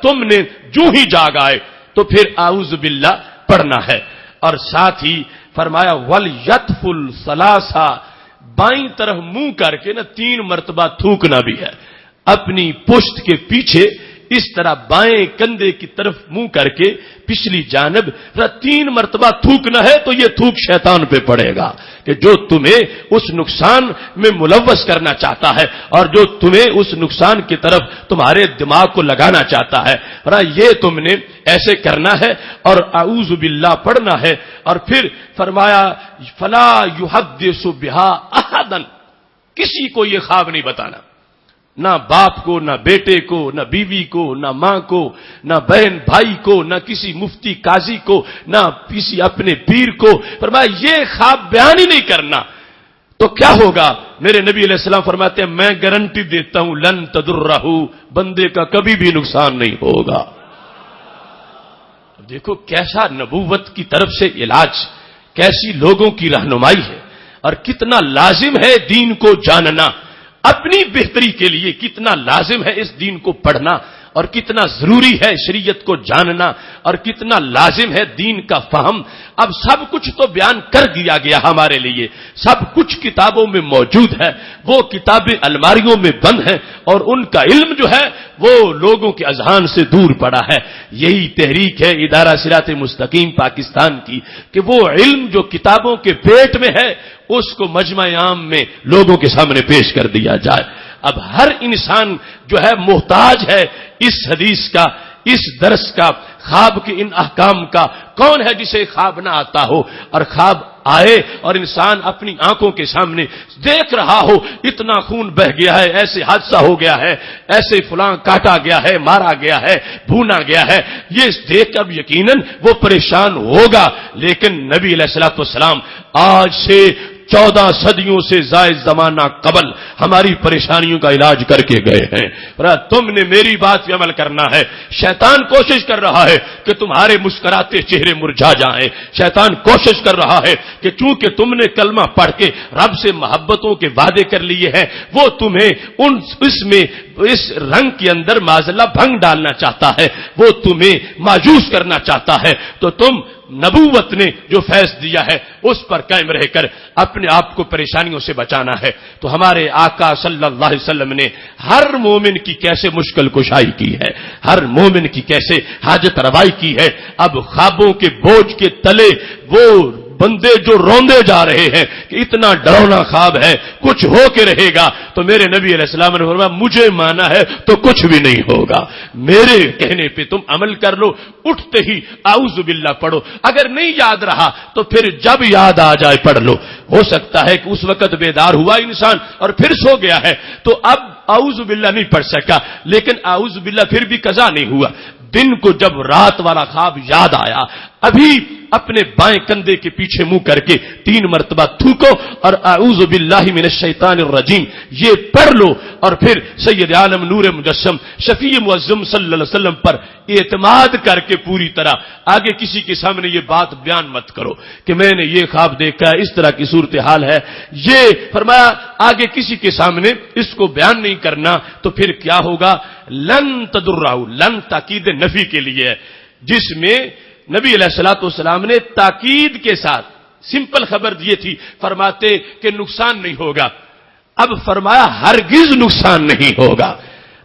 تم نے جو ہی جاگ آئے تو پھر اعوذ باللہ پڑھنا ہے۔ اور ساتھ ہی فرمایا وَلْيَطْفُلْ ثَلَاثًا، بائیں طرف منہ کر کے 3 مرتبہ تھوکنا بھی ہے، اپنی پشت کے پیچھے اس طرح بائیں کندھے کی طرف منہ کر کے پچھلی جانب 3 مرتبہ تھوکنا ہے، تو یہ تھوک شیطان پہ پڑے گا کہ جو تمہیں اس نقصان میں ملوث کرنا چاہتا ہے اور جو تمہیں اس نقصان کی طرف تمہارے دماغ کو لگانا چاہتا ہے، یہ تم نے ایسے کرنا ہے اور اعوذ باللہ پڑھنا ہے۔ اور پھر فرمایا فلا یحدث بها احدا، کسی کو یہ خواب نہیں بتانا، نہ باپ کو، نہ بیٹے کو، نہ بیوی کو، نہ ماں کو، نہ بہن بھائی کو، نہ کسی مفتی قاضی کو، نہ کسی اپنے پیر کو، فرمایا یہ خواب بیان ہی نہیں کرنا۔ تو کیا ہوگا؟ میرے نبی علیہ السلام فرماتے ہیں میں گارنٹی دیتا ہوں لن تضرہ، بندے کا کبھی بھی نقصان نہیں ہوگا۔ دیکھو کیسا نبوت کی طرف سے علاج، کیسی لوگوں کی رہنمائی ہے، اور کتنا لازم ہے دین کو جاننا، اپنی بہتری کے لیے کتنا لازم ہے اس دین کو پڑھنا اور کتنا ضروری ہے شریعت کو جاننا اور کتنا لازم ہے دین کا فہم، اب سب کچھ تو بیان کر دیا گیا ہمارے لیے، سب کچھ کتابوں میں موجود ہے، وہ کتابیں الماریوں میں بند ہیں اور ان کا علم جو ہے وہ لوگوں کے اذہان سے دور پڑا ہے۔ یہی تحریک ہے ادارہ صراط مستقیم پاکستان کی کہ وہ علم جو کتابوں کے پیٹ میں ہے اس کو مجمع عام میں لوگوں کے سامنے پیش کر دیا جائے۔ اب ہر انسان جو ہے محتاج ہے اس حدیث کا، اس درس کا، خواب کے ان احکام کا۔ کون ہے جسے خواب نہ آتا ہو، اور خواب آئے اور انسان اپنی آنکھوں کے سامنے دیکھ رہا ہو اتنا خون بہ گیا ہے، ایسے حادثہ ہو گیا ہے، ایسے فلاں کاٹا گیا ہے، مارا گیا ہے، بھونا گیا ہے، یہ دیکھ کر یقیناً وہ پریشان ہوگا۔ لیکن نبی علیہ الصلوۃ والسلام آج سے 14 صدیوں سے زائد زمانہ قبل ہماری پریشانیوں کا علاج کر کے گئے ہیں۔ تم نے میری بات پہ عمل کرنا ہے۔ شیطان کوشش کر رہا ہے کہ تمہارے مسکراتے چہرے مرجھا جائیں، شیطان کوشش کر رہا ہے کہ چونکہ تم نے کلمہ پڑھ کے رب سے محبتوں کے وعدے کر لیے ہیں، وہ تمہیں اس رنگ کے اندر معذلہ بھنگ ڈالنا چاہتا ہے، وہ تمہیں مایوس کرنا چاہتا ہے۔ تو تم نبوت نے جو فیض دیا ہے اس پر قائم رہ کر اپنے آپ کو پریشانیوں سے بچانا ہے۔ تو ہمارے آقا صلی اللہ علیہ وسلم نے ہر مومن کی کیسے مشکل کشائی کی ہے، ہر مومن کی کیسے حاجت روائی کی ہے۔ اب خوابوں کے بوجھ کے تلے وہ بندے جو روندے جا رہے ہیں کہ اتنا ڈراؤنا خواب ہے، کچھ ہو کے رہے گا، تو میرے نبی علیہ السلام نے فرمایا مجھے مانا ہے تو کچھ بھی نہیں ہوگا، میرے کہنے پہ تم عمل کر لو، اٹھتے ہی اعوذ باللہ پڑھو، اگر نہیں یاد رہا تو پھر جب یاد آ جائے پڑھ لو۔ ہو سکتا ہے کہ اس وقت بیدار ہوا انسان اور پھر سو گیا ہے تو اب اعوذ باللہ نہیں پڑھ سکا، لیکن اعوذ باللہ پھر بھی قضا نہیں ہوا۔ دن کو جب رات والا خواب یاد آیا، ابھی اپنے بائیں کندھے کے پیچھے منہ کر کے 3 مرتبہ تھوکو اور اعوذ باللہ من الشیطان الرجیم یہ پڑھ لو، اور پھر سید عالم نور مجسم شفیع معظم صلی اللہ علیہ وسلم پر اعتماد کر کے پوری طرح آگے کسی کے سامنے یہ بات بیان مت کرو کہ میں نے یہ خواب دیکھا ہے، اس طرح کی صورتحال ہے، یہ فرمایا آگے کسی کے سامنے اس کو بیان نہیں کرنا، تو پھر کیا ہوگا؟ لن تضرہ، لن تاکید نفی کے لیے ہے، جس میں نبی علیہ الصلوۃ والسلام نے تاکید کے ساتھ سمپل خبر دی تھی، فرماتے کہ نقصان نہیں ہوگا، اب فرمایا ہرگز نقصان نہیں ہوگا۔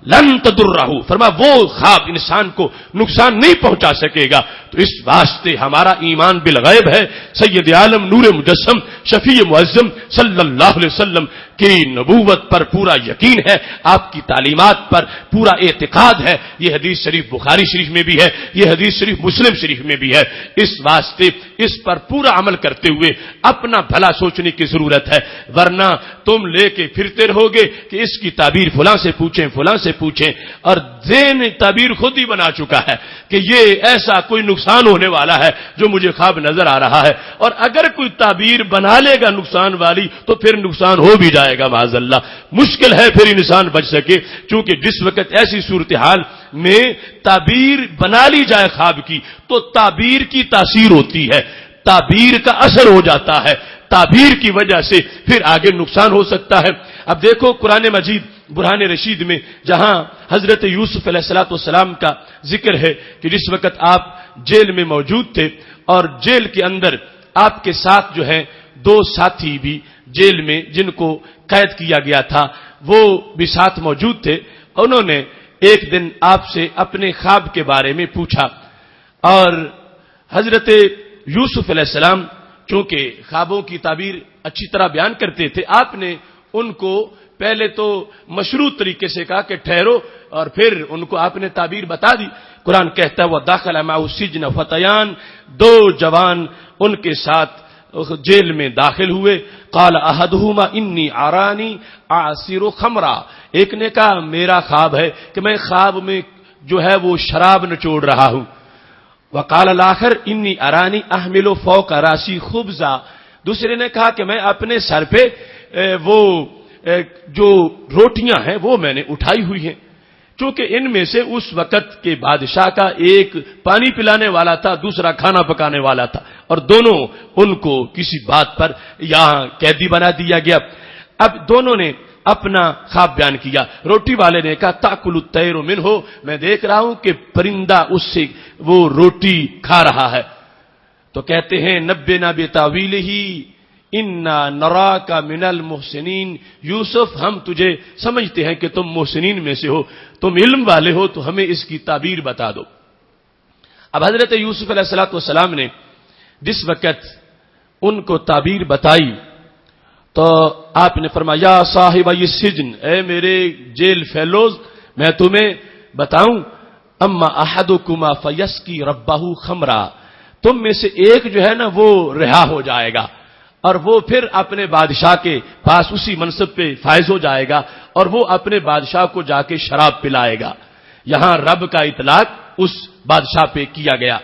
لن تضرہ، فرمایا وہ خواب انسان کو نقصان نہیں پہنچا سکے گا۔ تو اس واسطے ہمارا ایمان بالغیب ہے، سید عالم نور مجسم شفیع معظم صلی اللہ علیہ وسلم کی نبوت پر پورا یقین ہے، آپ کی تعلیمات پر پورا اعتقاد ہے۔ یہ حدیث شریف بخاری شریف میں بھی ہے، یہ حدیث شریف مسلم شریف میں بھی ہے۔ اس واسطے اس پر پورا عمل کرتے ہوئے اپنا بھلا سوچنے کی ضرورت ہے، ورنہ تم لے کے پھرتے رہو گے کہ اس کی تعبیر فلاں سے پوچھیں، فلاں سے پوچھیں، اور ذہن تعبیر خود ہی بنا چکا ہے کہ یہ ایسا کوئی نقصان ہونے والا ہے جو مجھے خواب نظر آ رہا ہے، اور اگر کوئی تعبیر بنا لے گا نقصان والی تو پھر نقصان ہو بھی جائے گا معاذ اللہ۔ مشکل ہے پھر انسان بچ سکے، چونکہ جس وقت ایسی صورتحال میں تعبیر بنا لی جائے خواب کی تو تعبیر کی تاثیر ہوتی ہے، تعبیر کا اثر ہو جاتا ہے، تعبیر کی وجہ سے پھر آگے نقصان ہو سکتا ہے۔ اب دیکھو قرآن مجید برہان رشید میں جہاں حضرت یوسف علیہ الصلوۃ والسلام کا ذکر ہے کہ جس وقت آپ جیل میں موجود تھے اور جیل کے اندر آپ کے ساتھ جو ہے 2 ساتھی بھی جیل میں جن کو قید کیا گیا تھا وہ بھی ساتھ موجود تھے، انہوں نے ایک دن آپ سے اپنے خواب کے بارے میں پوچھا، اور حضرت یوسف علیہ السلام چونکہ خوابوں کی تعبیر اچھی طرح بیان کرتے تھے، آپ نے ان کو پہلے تو مشروط طریقے سے کہا کہ ٹھہرو، اور پھر ان کو آپ نے تعبیر بتا دی۔ قرآن کہتا ہے وَدَخَلَ مَعَهُ السِّجْنَ فَتَيَانِ، 2 جوان ان کے ساتھ جیل میں داخل ہوئے۔ قال احدهما انی ارانی اعصر خمرا، ایک نے کہا میرا خواب ہے کہ میں خواب میں جو ہے وہ شراب نچوڑ رہا ہوں۔ وقال الاخر انی ارانی احمل فوق راسی خبزا، دوسرے نے کہا کہ میں اپنے سر پہ وہ جو روٹیاں ہیں وہ میں نے اٹھائی ہوئی ہیں، چونکہ ان میں سے اس وقت کے بادشاہ کا ایک پانی پلانے والا تھا، دوسرا کھانا پکانے والا تھا، اور دونوں ان کو کسی بات پر یہاں قیدی بنا دیا گیا۔ اب دونوں نے اپنا خواب بیان کیا۔ روٹی والے نے کہا تاکل الطیر منہ، میں دیکھ رہا ہوں کہ پرندہ اس سے وہ روٹی کھا رہا ہے۔ تو کہتے ہیں نبئنا بتاویلہ انا نراک من المحسنین، یوسف ہم تجھے سمجھتے ہیں کہ تم محسنین میں سے ہو، تم علم والے ہو، تو ہمیں اس کی تعبیر بتا دو۔ اب حضرت یوسف علیہ السلام نے جس وقت ان کو تعبیر بتائی تو آپ نے فرمایا یا صاحب السجن، اے میرے جیل فیلوز، میں تمہیں بتاؤں، اما احدکما فیسقی ربہ خمرا، تم میں سے ایک جو ہے نا وہ رہا ہو جائے گا اور وہ پھر اپنے بادشاہ کے پاس اسی منصب پہ فائز ہو جائے گا اور وہ اپنے بادشاہ کو جا کے شراب پلائے گا۔ یہاں رب کا اطلاق اس بادشاہ پہ کیا گیا۔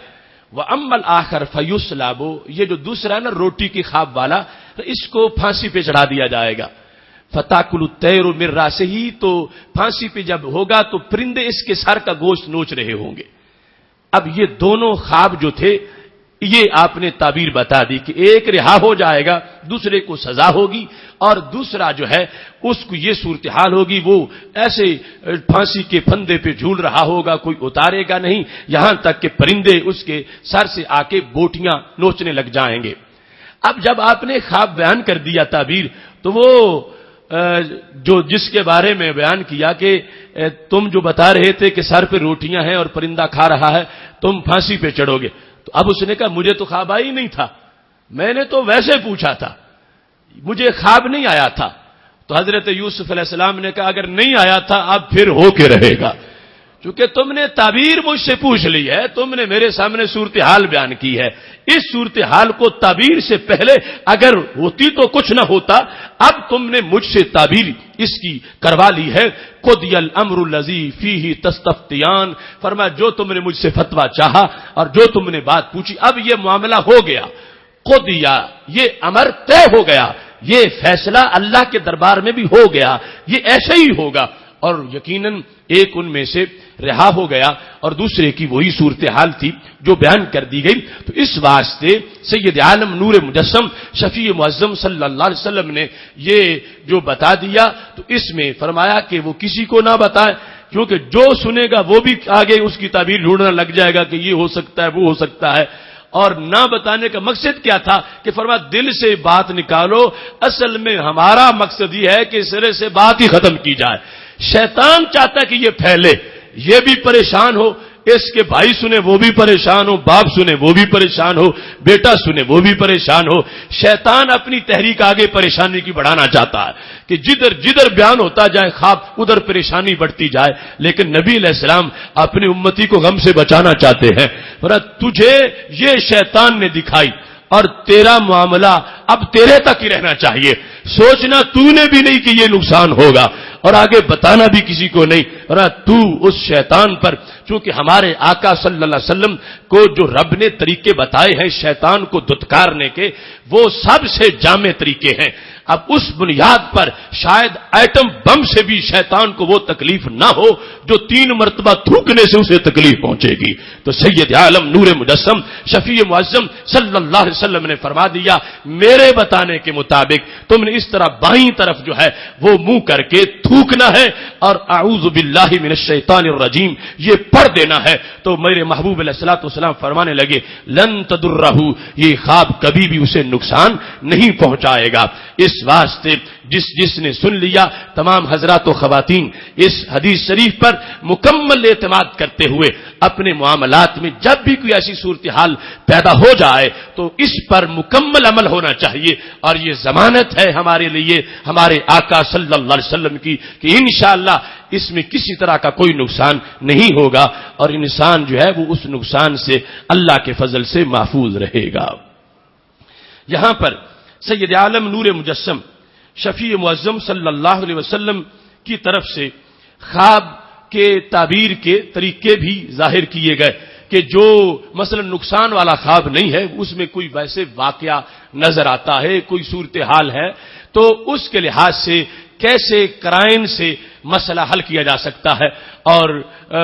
وَأَمَّا الْآخَرُ فَيُصْلَبُ، یہ جو دوسرا ہے نا روٹی کی خواب والا، اس کو پھانسی پہ چڑھا دیا جائے گا۔ فَتَأْكُلُ الطَّيْرُ مِن رَأْسِهِ، تو پھانسی پہ جب ہوگا تو پرندے اس کے سر کا گوشت نوچ رہے ہوں گے۔ اب یہ دونوں خواب جو تھے یہ آپ نے تعبیر بتا دی کہ ایک رہا ہو جائے گا، دوسرے کو سزا ہوگی، اور دوسرا جو ہے اس کو یہ صورتحال ہوگی وہ ایسے پھانسی کے پھندے پہ جھول رہا ہوگا، کوئی اتارے گا نہیں، یہاں تک کہ پرندے اس کے سر سے آ کے بوٹیاں نوچنے لگ جائیں گے۔ اب جب آپ نے خواب بیان کر دیا تعبیر، تو وہ جو جس کے بارے میں بیان کیا کہ تم جو بتا رہے تھے کہ سر پہ روٹیاں ہیں اور پرندہ کھا رہا ہے، تم پھانسی پہ چڑھو گے، تو اب اس نے کہا مجھے تو خواب آئی نہیں تھا، میں نے تو ویسے پوچھا تھا، مجھے خواب نہیں آیا تھا۔ تو حضرت یوسف علیہ السلام نے کہا اگر نہیں آیا تھا اب پھر ہو کے رہے گا، چونکہ تم نے تعبیر مجھ سے پوچھ لی ہے، تم نے میرے سامنے صورتحال بیان کی ہے، اس صورتحال کو تعبیر سے پہلے اگر ہوتی تو کچھ نہ ہوتا، اب تم نے مجھ سے تعبیر اس کی کروا لی ہے۔ قضی الامر الذی فیہ تستفتیان، فرمایا جو تم نے مجھ سے فتویٰ چاہا اور جو تم نے بات پوچھی اب یہ معاملہ ہو گیا۔ قضیا، یہ امر طے ہو گیا، یہ فیصلہ اللہ کے دربار میں بھی ہو گیا، یہ ایسے ہی ہوگا، اور یقیناً ایک ان میں سے رہا ہو گیا اور دوسرے کی وہی صورتحال تھی جو بیان کر دی گئی۔ تو اس واسطے سید عالم نور مجسم شفیع معظم صلی اللہ علیہ وسلم نے یہ جو بتا دیا تو اس میں فرمایا کہ وہ کسی کو نہ بتائے، کیونکہ جو سنے گا وہ بھی آگے اس کی تعبیر ڈھونڈنا لگ جائے گا کہ یہ ہو سکتا ہے وہ ہو سکتا ہے۔ اور نہ بتانے کا مقصد کیا تھا کہ فرمایا دل سے بات نکالو، اصل میں ہمارا مقصد یہ ہے کہ سرے سے بات ہی ختم کی جائے۔ شیطان چاہتا ہے کہ یہ پھیلے، یہ بھی پریشان ہو، اس کے بھائی سنے وہ بھی پریشان ہو، باپ سنے وہ بھی پریشان ہو، بیٹا سنے وہ بھی پریشان ہو۔ شیطان اپنی تحریک آگے پریشانی کی بڑھانا چاہتا ہے کہ جدھر جدھر بیان ہوتا جائے خواب ادھر پریشانی بڑھتی جائے، لیکن نبی علیہ السلام اپنی امتی کو غم سے بچانا چاہتے ہیں۔ تجھے یہ شیطان نے دکھائی اور تیرا معاملہ اب تیرے تک ہی رہنا چاہیے، سوچنا تو نے بھی نہیں کہ یہ نقصان ہوگا اور آگے بتانا بھی کسی کو نہیں، اور تو اس شیطان پر، چونکہ ہمارے آقا صلی اللہ علیہ وسلم کو جو رب نے طریقے بتائے ہیں شیطان کو دھتکارنے کے، وہ سب سے جامع طریقے ہیں۔ اب اس بنیاد پر شاید ایٹم بم سے بھی شیطان کو وہ تکلیف نہ ہو جو 3 مرتبہ تھوکنے سے اسے تکلیف پہنچے گی۔ تو سید عالم نور مجسم شفیع معظم صلی اللہ علیہ وسلم نے فرما دیا میرے بتانے کے مطابق تم نے اس طرح بائیں طرف جو ہے وہ منہ کر کے تھوکنا ہے اور اعوذ باللہ من الشیطان الرجیم یہ پڑھ دینا ہے۔ تو میرے محبوب علیہ الصلوۃ والسلام فرمانے لگے لن تضرہ، یہ خواب کبھی بھی اسے نقصان نہیں پہنچائے گا۔ اس واسطے جس نے سن لیا، تمام حضرات و خواتین اس حدیث شریف پر مکمل اعتماد کرتے ہوئے اپنے معاملات میں جب بھی کوئی ایسی صورتحال پیدا ہو جائے تو اس پر مکمل عمل ہونا چاہیے، اور یہ ضمانت ہے ہمارے لیے ہمارے آقا صلی اللہ علیہ وسلم کی کہ انشاءاللہ اس میں کسی طرح کا کوئی نقصان نہیں ہوگا اور انسان جو ہے وہ اس نقصان سے اللہ کے فضل سے محفوظ رہے گا۔ یہاں پر سید عالم نور مجسم شفیع معظم صلی اللہ علیہ وسلم کی طرف سے خواب کے تعبیر کے طریقے بھی ظاہر کیے گئے کہ جو مثلا نقصان والا خواب نہیں ہے، اس میں کوئی ویسے واقعہ نظر آتا ہے، کوئی صورتحال ہے، تو اس کے لحاظ سے کیسے کرائن سے مسئلہ حل کیا جا سکتا ہے اور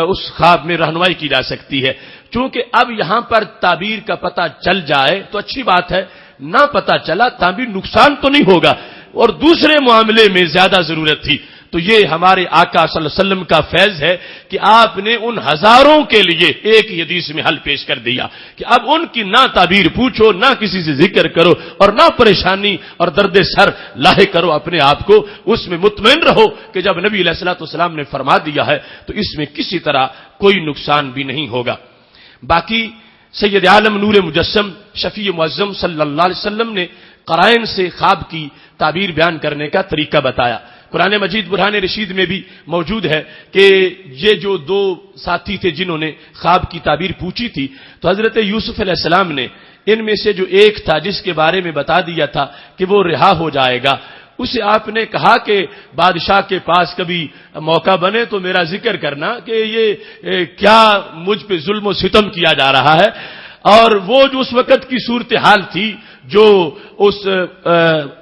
اس خواب میں رہنمائی کی جا سکتی ہے۔ چونکہ اب یہاں پر تعبیر کا پتہ چل جائے تو اچھی بات ہے، نہ پتہ چلا تعبیر نقصان تو نہیں ہوگا، اور دوسرے معاملے میں زیادہ ضرورت تھی. تو یہ ہمارے آقا صلی اللہ علیہ وسلم کا فیض ہے کہ آپ نے ان ہزاروں کے لیے ایک ہی حدیث میں حل پیش کر دیا کہ اب ان کی نہ تعبیر پوچھو، نہ کسی سے ذکر کرو، اور نہ پریشانی اور درد سر لاحق کرو اپنے آپ کو. اس میں مطمئن رہو کہ جب نبی علیہ الصلوۃ والسلام نے فرما دیا ہے تو اس میں کسی طرح کوئی نقصان بھی نہیں ہوگا. باقی سید عالم نور مجسم شفیع معظم صلی اللہ علیہ وسلم نے قرائن سے خواب کی تعبیر بیان کرنے کا طریقہ بتایا. قرآن مجید برہان رشید میں بھی موجود ہے کہ یہ جو دو ساتھی تھے جنہوں نے خواب کی تعبیر پوچھی تھی، تو حضرت یوسف علیہ السلام نے ان میں سے جو ایک تھا جس کے بارے میں بتا دیا تھا کہ وہ رہا ہو جائے گا، اسے آپ نے کہا کہ بادشاہ کے پاس کبھی موقع بنے تو میرا ذکر کرنا کہ یہ کیا مجھ پہ ظلم و ستم کیا جا رہا ہے. اور وہ جو اس وقت کی صورتحال تھی، جو اس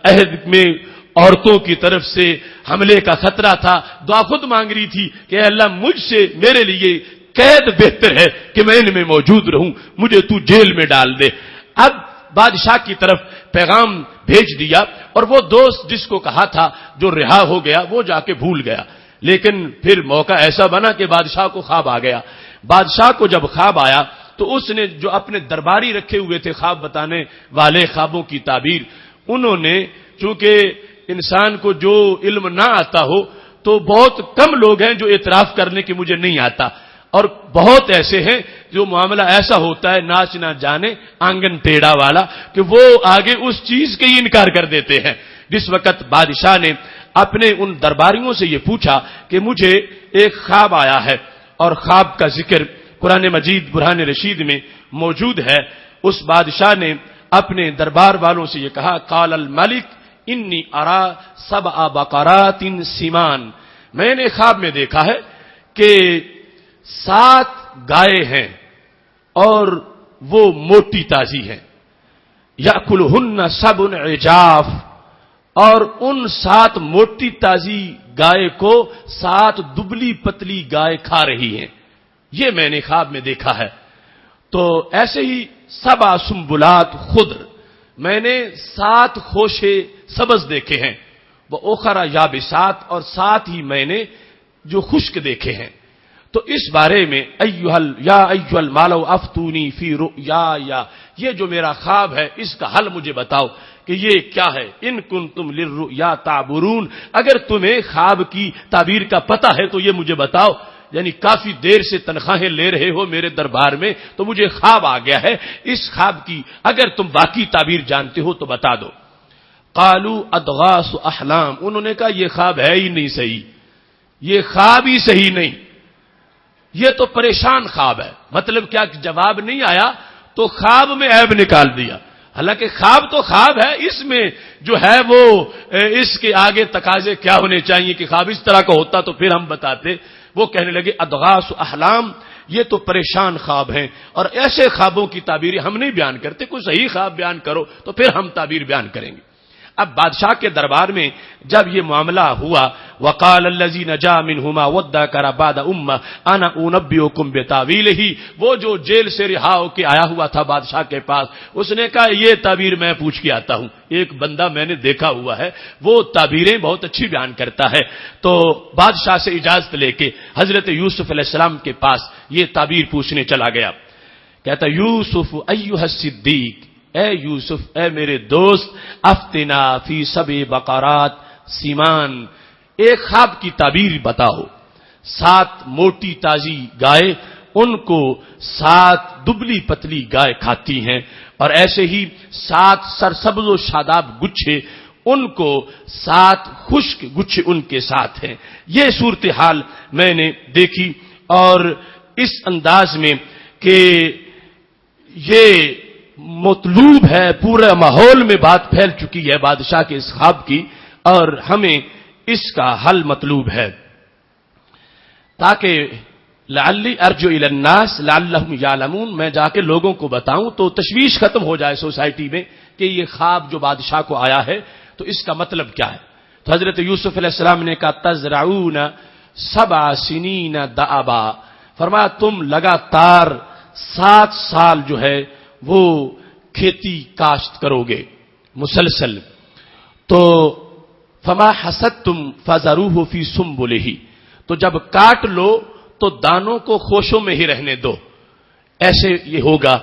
عہد میں عورتوں کی طرف سے حملے کا خطرہ تھا، دعا خود مانگ رہی تھی کہ اے اللہ مجھ سے میرے لیے قید بہتر ہے کہ میں ان میں موجود رہوں، مجھے تو جیل میں ڈال دے. اب بادشاہ کی طرف پیغام بھیج دیا اور وہ دوست جس کو کہا تھا جو رہا ہو گیا وہ جا کے بھول گیا. لیکن پھر موقع ایسا بنا کہ بادشاہ کو خواب آ گیا. بادشاہ کو جب خواب آیا تو اس نے جو اپنے درباری رکھے ہوئے تھے خواب بتانے والے خوابوں کی تعبیر، انہوں نے چونکہ انسان کو جو علم نہ آتا ہو تو بہت کم لوگ ہیں جو اعتراف کرنے کہ مجھے نہیں آتا، اور بہت ایسے ہیں جو معاملہ ایسا ہوتا ہے ناچ نہ جانے آنگن ٹیڑھا والا کہ وہ آگے اس چیز کے ہی انکار کر دیتے ہیں. جس وقت بادشاہ نے اپنے ان درباریوں سے یہ پوچھا کہ مجھے ایک خواب آیا ہے، اور خواب کا ذکر قرآن مجید برہان رشید میں موجود ہے، اس بادشاہ نے اپنے دربار والوں سے یہ کہا قال الملک انی ارا سبع بقرات سمان، میں نے خواب میں دیکھا ہے کہ 7 گائے ہیں اور وہ موٹی تازی ہیں، یاکلہن سبع عجاف، اور ان 7 موٹی تازی گائے کو 7 دبلی پتلی گائے کھا رہی ہیں. یہ میں نے خواب میں دیکھا ہے. تو ایسے ہی 7 سنبلات خضر، میں نے 7 خوشے سبز دیکھے ہیں، وہ اخرى یابسات، اور 7 ہی میں نے جو خشک دیکھے ہیں. تو اس بارے میں یا ایھا المالو افتونی فی رؤیا، یہ جو میرا خواب ہے اس کا حل مجھے بتاؤ کہ یہ کیا ہے. ان کنتم للرؤیا تعبرون، اگر تمہیں خواب کی تعبیر کا پتہ ہے تو یہ مجھے بتاؤ. یعنی کافی دیر سے تنخواہیں لے رہے ہو میرے دربار میں تو مجھے خواب آ گیا ہے، اس خواب کی اگر تم باقی تعبیر جانتے ہو تو بتا دو. قالوا اضغاث احلام، انہوں نے کہا یہ خواب ہے ہی نہیں صحیح، یہ خواب ہی صحیح نہیں، یہ تو پریشان خواب ہے. مطلب کیا کہ جواب نہیں آیا تو خواب میں عیب نکال دیا. حالانکہ خواب تو خواب ہے، اس میں جو ہے وہ اس کے آگے تقاضے کیا ہونے چاہیے کہ خواب اس طرح کا ہوتا تو پھر ہم بتاتے. وہ کہنے لگے اضغاث احلام، یہ تو پریشان خواب ہیں اور ایسے خوابوں کی تعبیر ہم نہیں بیان کرتے، کوئی صحیح خواب بیان کرو تو پھر ہم تعبیر بیان کریں گے. اب بادشاہ کے دربار میں جب یہ معاملہ ہوا، وقال الذی نجا منہما وادکر بعد امہ انا انبئکم بتاویلہ، وہ جو جیل سے رہا ہو کے آیا ہوا تھا بادشاہ کے پاس، اس نے کہا یہ تعبیر میں پوچھ کے آتا ہوں، ایک بندہ میں نے دیکھا ہوا ہے وہ تعبیریں بہت اچھی بیان کرتا ہے. تو بادشاہ سے اجازت لے کے حضرت یوسف علیہ السلام کے پاس یہ تعبیر پوچھنے چلا گیا. کہتا یوسف ایھا الصدیق، اے یوسف، اے میرے دوست، افتنا فی 7 بقرات سیمان، ایک خواب کی تعبیر بتاؤ. 7 موٹی تازی گائے، ان کو 7 دبلی پتلی گائے کھاتی ہیں، اور ایسے ہی 7 سرسبز و شاداب گچھے، ان کو 7 خشک گچھے ان کے ساتھ ہیں. یہ صورتحال میں نے دیکھی، اور اس انداز میں کہ یہ مطلوب ہے، پورے ماحول میں بات پھیل چکی ہے بادشاہ کے اس خواب کی، اور ہمیں اس کا حل مطلوب ہے تاکہ لعلی ارجو الی الناس لعلہم یعلمون، میں جا کے لوگوں کو بتاؤں تو تشویش ختم ہو جائے سوسائٹی میں کہ یہ خواب جو بادشاہ کو آیا ہے تو اس کا مطلب کیا ہے. تو حضرت یوسف علیہ السلام نے کہا تزرعون 7 سنین دأبا، فرمایا تم لگاتار 7 سال جو ہے وہ کھیتی کاشت کرو گے مسلسل. تو فما حصدتم فذروه فی سنبلہ، تو جب کاٹ لو تو دانوں کو خوشوں میں ہی رہنے دو، ایسے یہ ہوگا،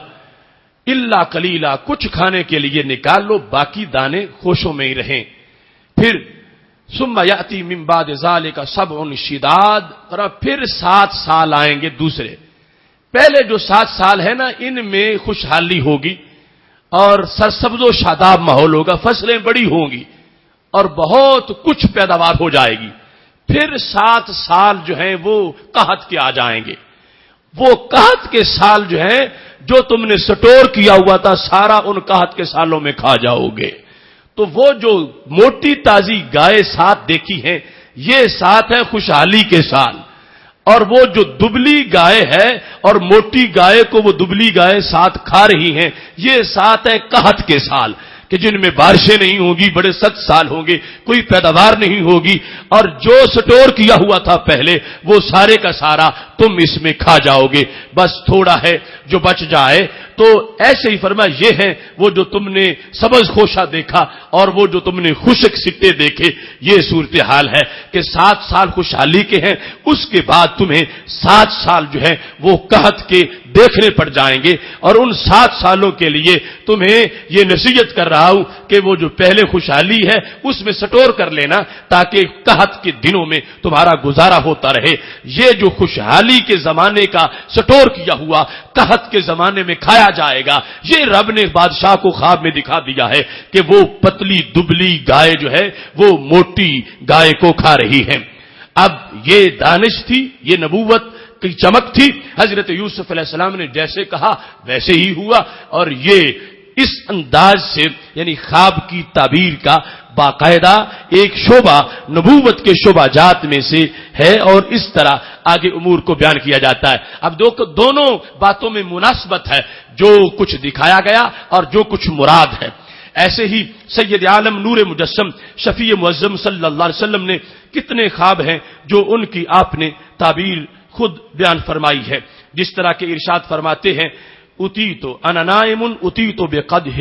الا قلیلا، کچھ کھانے کے لیے نکال لو، باقی دانے خوشوں میں ہی رہیں۔ پھر ثم یاتی من بعد ذلک سبع شداد، پھر 7 سال آئیں گے دوسرے۔ پہلے جو 7 سال ہے نا، ان میں خوشحالی ہوگی اور سرسبز و شاداب ماحول ہوگا، فصلیں بڑی ہوں گی اور بہت کچھ پیداوار ہو جائے گی۔ پھر 7 سال جو ہیں وہ قحط کے آ جائیں گے، وہ قحط کے سال جو ہیں جو تم نے سٹور کیا ہوا تھا سارا ان قحط کے سالوں میں کھا جاؤ گے۔ تو وہ جو موٹی تازی گائے 7 دیکھی ہیں، یہ 7 ہیں خوشحالی کے سال، اور وہ جو دبلی گائے ہے اور موٹی گائے کو وہ دبلی گائے 7 کھا رہی ہیں، یہ 7 ہیں قحط کے سال، کہ جن میں بارشیں نہیں ہوں گی، بڑے سخت سال ہوں گے، کوئی پیداوار نہیں ہوگی، اور جو سٹور کیا ہوا تھا پہلے وہ سارے کا سارا تم اس میں کھا جاؤ گے، بس تھوڑا ہے جو بچ جائے۔ تو ایسے ہی فرمایا یہ ہے وہ جو تم نے سبز خوشہ دیکھا اور وہ جو تم نے خشک سٹے دیکھے، یہ صورتحال ہے کہ 7 سال خوشحالی کے ہیں، اس کے بعد تمہیں 7 سال جو ہے وہ قحط کے دیکھنے پڑ جائیں گے، اور ان 7 سالوں کے لیے تمہیں یہ نصیحت کر رہا ہوں کہ وہ جو پہلے خوشحالی ہے اس میں سٹور کر لینا، تاکہ قحط کے دنوں میں تمہارا گزارا ہوتا رہے۔ یہ جو خوشحالی کے زمانے کا سٹور کیا ہوا قحط کے زمانے میں کھایا جائے گا، یہ رب نے بادشاہ کو خواب میں دکھا دیا ہے کہ وہ پتلی دبلی گائے جو ہے وہ موٹی گائے کو کھا رہی ہے۔ اب یہ دانش تھی، یہ نبوت کی چمک تھی، حضرت یوسف علیہ السلام نے جیسے کہا ویسے ہی ہوا، اور یہ اس انداز سے یعنی خواب کی تعبیر کا باقاعدہ ایک شعبہ نبوت کے شعبہ جات میں سے ہے، اور اس طرح آگے امور کو بیان کیا جاتا ہے۔ اب دونوں باتوں میں مناسبت ہے، جو کچھ دکھایا گیا اور جو کچھ مراد ہے۔ ایسے ہی سید عالم نور مجسم شفیع معظم صلی اللہ علیہ وسلم نے کتنے خواب ہیں جو ان کی آپ نے تعبیر خود بیان فرمائی ہے، جس طرح کے ارشاد فرماتے ہیں، اتیت انا نائم اتیت بقدح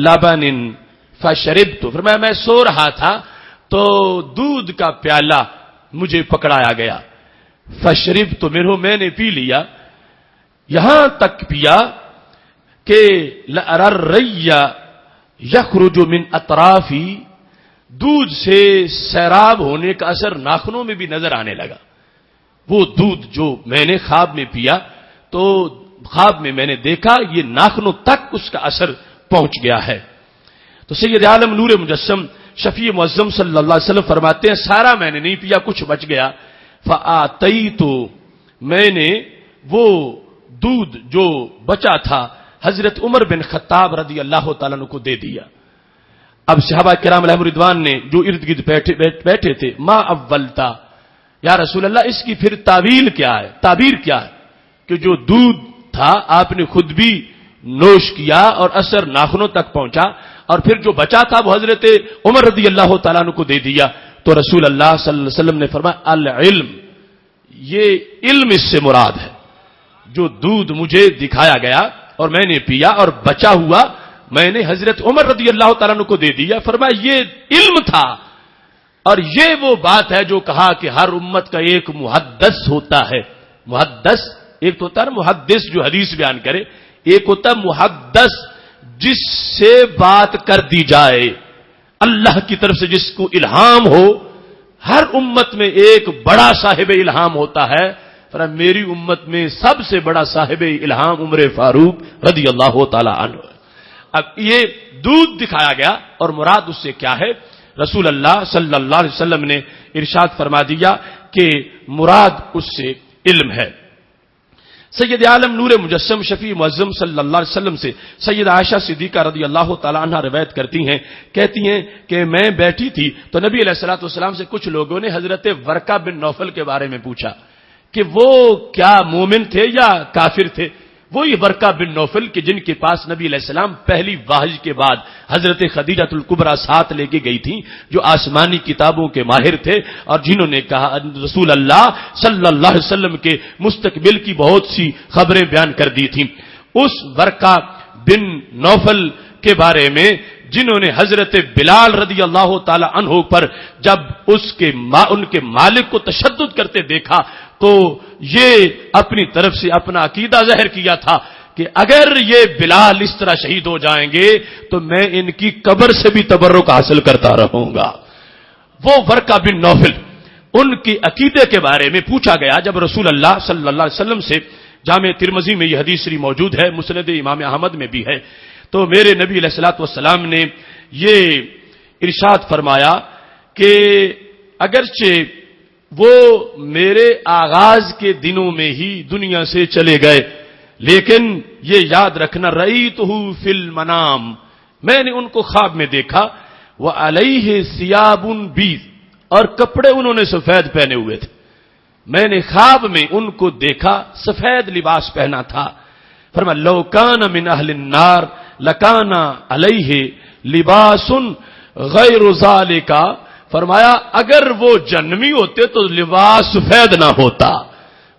لبن فشربت، فرمایا میں سو رہا تھا تو دودھ کا پیالہ مجھے پکڑایا گیا، فشربت منہ، میں نے پی لیا، یہاں تک پیا کہ لأرى یخرج من اطرافی، دودھ سے سیراب ہونے کا اثر ناخنوں میں بھی نظر آنے لگا۔ وہ دودھ جو میں نے خواب میں پیا تو خواب میں نے دیکھا یہ ناخنوں تک اس کا اثر پہنچ گیا ہے۔ تو سید عالم نور مجسم شفیع معظم صلی اللہ علیہ وسلم فرماتے ہیں سارا میں نے نہیں پیا، کچھ بچ گیا، فآتیت، میں نے وہ دودھ جو بچا تھا حضرت عمر بن خطاب رضی اللہ تعالیٰ عنہ کو دے دیا۔ اب صحابہ کرام علیہم رضوان نے جو ارد گرد بیٹھے تھے، ما اولتا، یا رسول اللہ اس کی پھر تعبیر کیا ہے کہ جو دودھ تھا آپ نے خود بھی نوش کیا اور اثر ناخنوں تک پہنچا، اور پھر جو بچا تھا وہ حضرت عمر رضی اللہ تعالیٰ عنہ کو دے دیا۔ تو رسول اللہ صلی اللہ علیہ وسلم نے فرمایا العلم، یہ علم اس سے مراد ہے، جو دودھ مجھے دکھایا گیا اور میں نے پیا اور بچا ہوا میں نے حضرت عمر رضی اللہ تعالیٰ عنہ کو دے دیا، فرمایا یہ علم تھا۔ اور یہ وہ بات ہے جو کہا کہ ہر امت کا ایک محدث ہوتا ہے، محدث ایک تو ہوتا ہے محدث جو حدیث بیان کرے، ایک ہوتا ہے محدث جس سے بات کر دی جائے اللہ کی طرف سے، جس کو الہام ہو۔ ہر امت میں ایک بڑا صاحب الہام ہوتا ہے، فرمایا میری امت میں سب سے بڑا صاحب الہام عمر فاروق رضی اللہ تعالی عنہ۔ اب یہ دودھ دکھایا گیا اور مراد اس سے کیا ہے؟ رسول اللہ صلی اللہ علیہ وسلم نے ارشاد فرما دیا کہ مراد اس سے علم ہے۔ سید عالم نور مجسم شفیع معظم صلی اللہ علیہ وسلم سے سید عائشہ صدیقہ رضی اللہ تعالی عنہا روایت کرتی ہیں، کہتی ہیں کہ میں بیٹھی تھی تو نبی علیہ الصلوۃ والسلام سے کچھ لوگوں نے حضرت ورقہ بن نوفل کے بارے میں پوچھا کہ وہ کیا مومن تھے یا کافر تھے؟ وہی ورقہ بن نوفل کہ جن کے پاس نبی علیہ السلام پہلی وحی کے بعد حضرت خدیجہ الکبریٰ ساتھ لے کے گئی تھیں، جو آسمانی کتابوں کے ماہر تھے اور جنہوں نے کہا رسول اللہ صلی اللہ علیہ وسلم کے مستقبل کی بہت سی خبریں بیان کر دی تھیں۔ اس ورقہ بن نوفل کے بارے میں جنہوں نے حضرت بلال رضی اللہ تعالی عنہ پر جب ان کے مالک کو تشدد کرتے دیکھا تو یہ اپنی طرف سے اپنا عقیدہ ظاہر کیا تھا کہ اگر یہ بلال اس طرح شہید ہو جائیں گے تو میں ان کی قبر سے بھی تبرک حاصل کرتا رہوں گا۔ وہ ورقہ بن نوفل، ان کی عقیدے کے بارے میں پوچھا گیا جب رسول اللہ صلی اللہ علیہ وسلم سے، جامع ترمذی میں یہ حدیث شریف موجود ہے، مسند امام احمد میں بھی ہے، تو میرے نبی علیہ الصلوۃ والسلام نے یہ ارشاد فرمایا کہ اگرچہ وہ میرے آغاز کے دنوں میں ہی دنیا سے چلے گئے، لیکن یہ یاد رکھنا رأیتہ فی المنام، میں نے ان کو خواب میں دیکھا، وعلیہ ثیاب بیض، اور کپڑے انہوں نے سفید پہنے ہوئے تھے، میں نے خواب میں ان کو دیکھا سفید لباس پہنا تھا۔ فرمایا لو کان من اہل النار لکان علیہ لباس غیر ذالک، فرمایا اگر وہ جہنمی ہوتے تو لباس سفید نہ ہوتا۔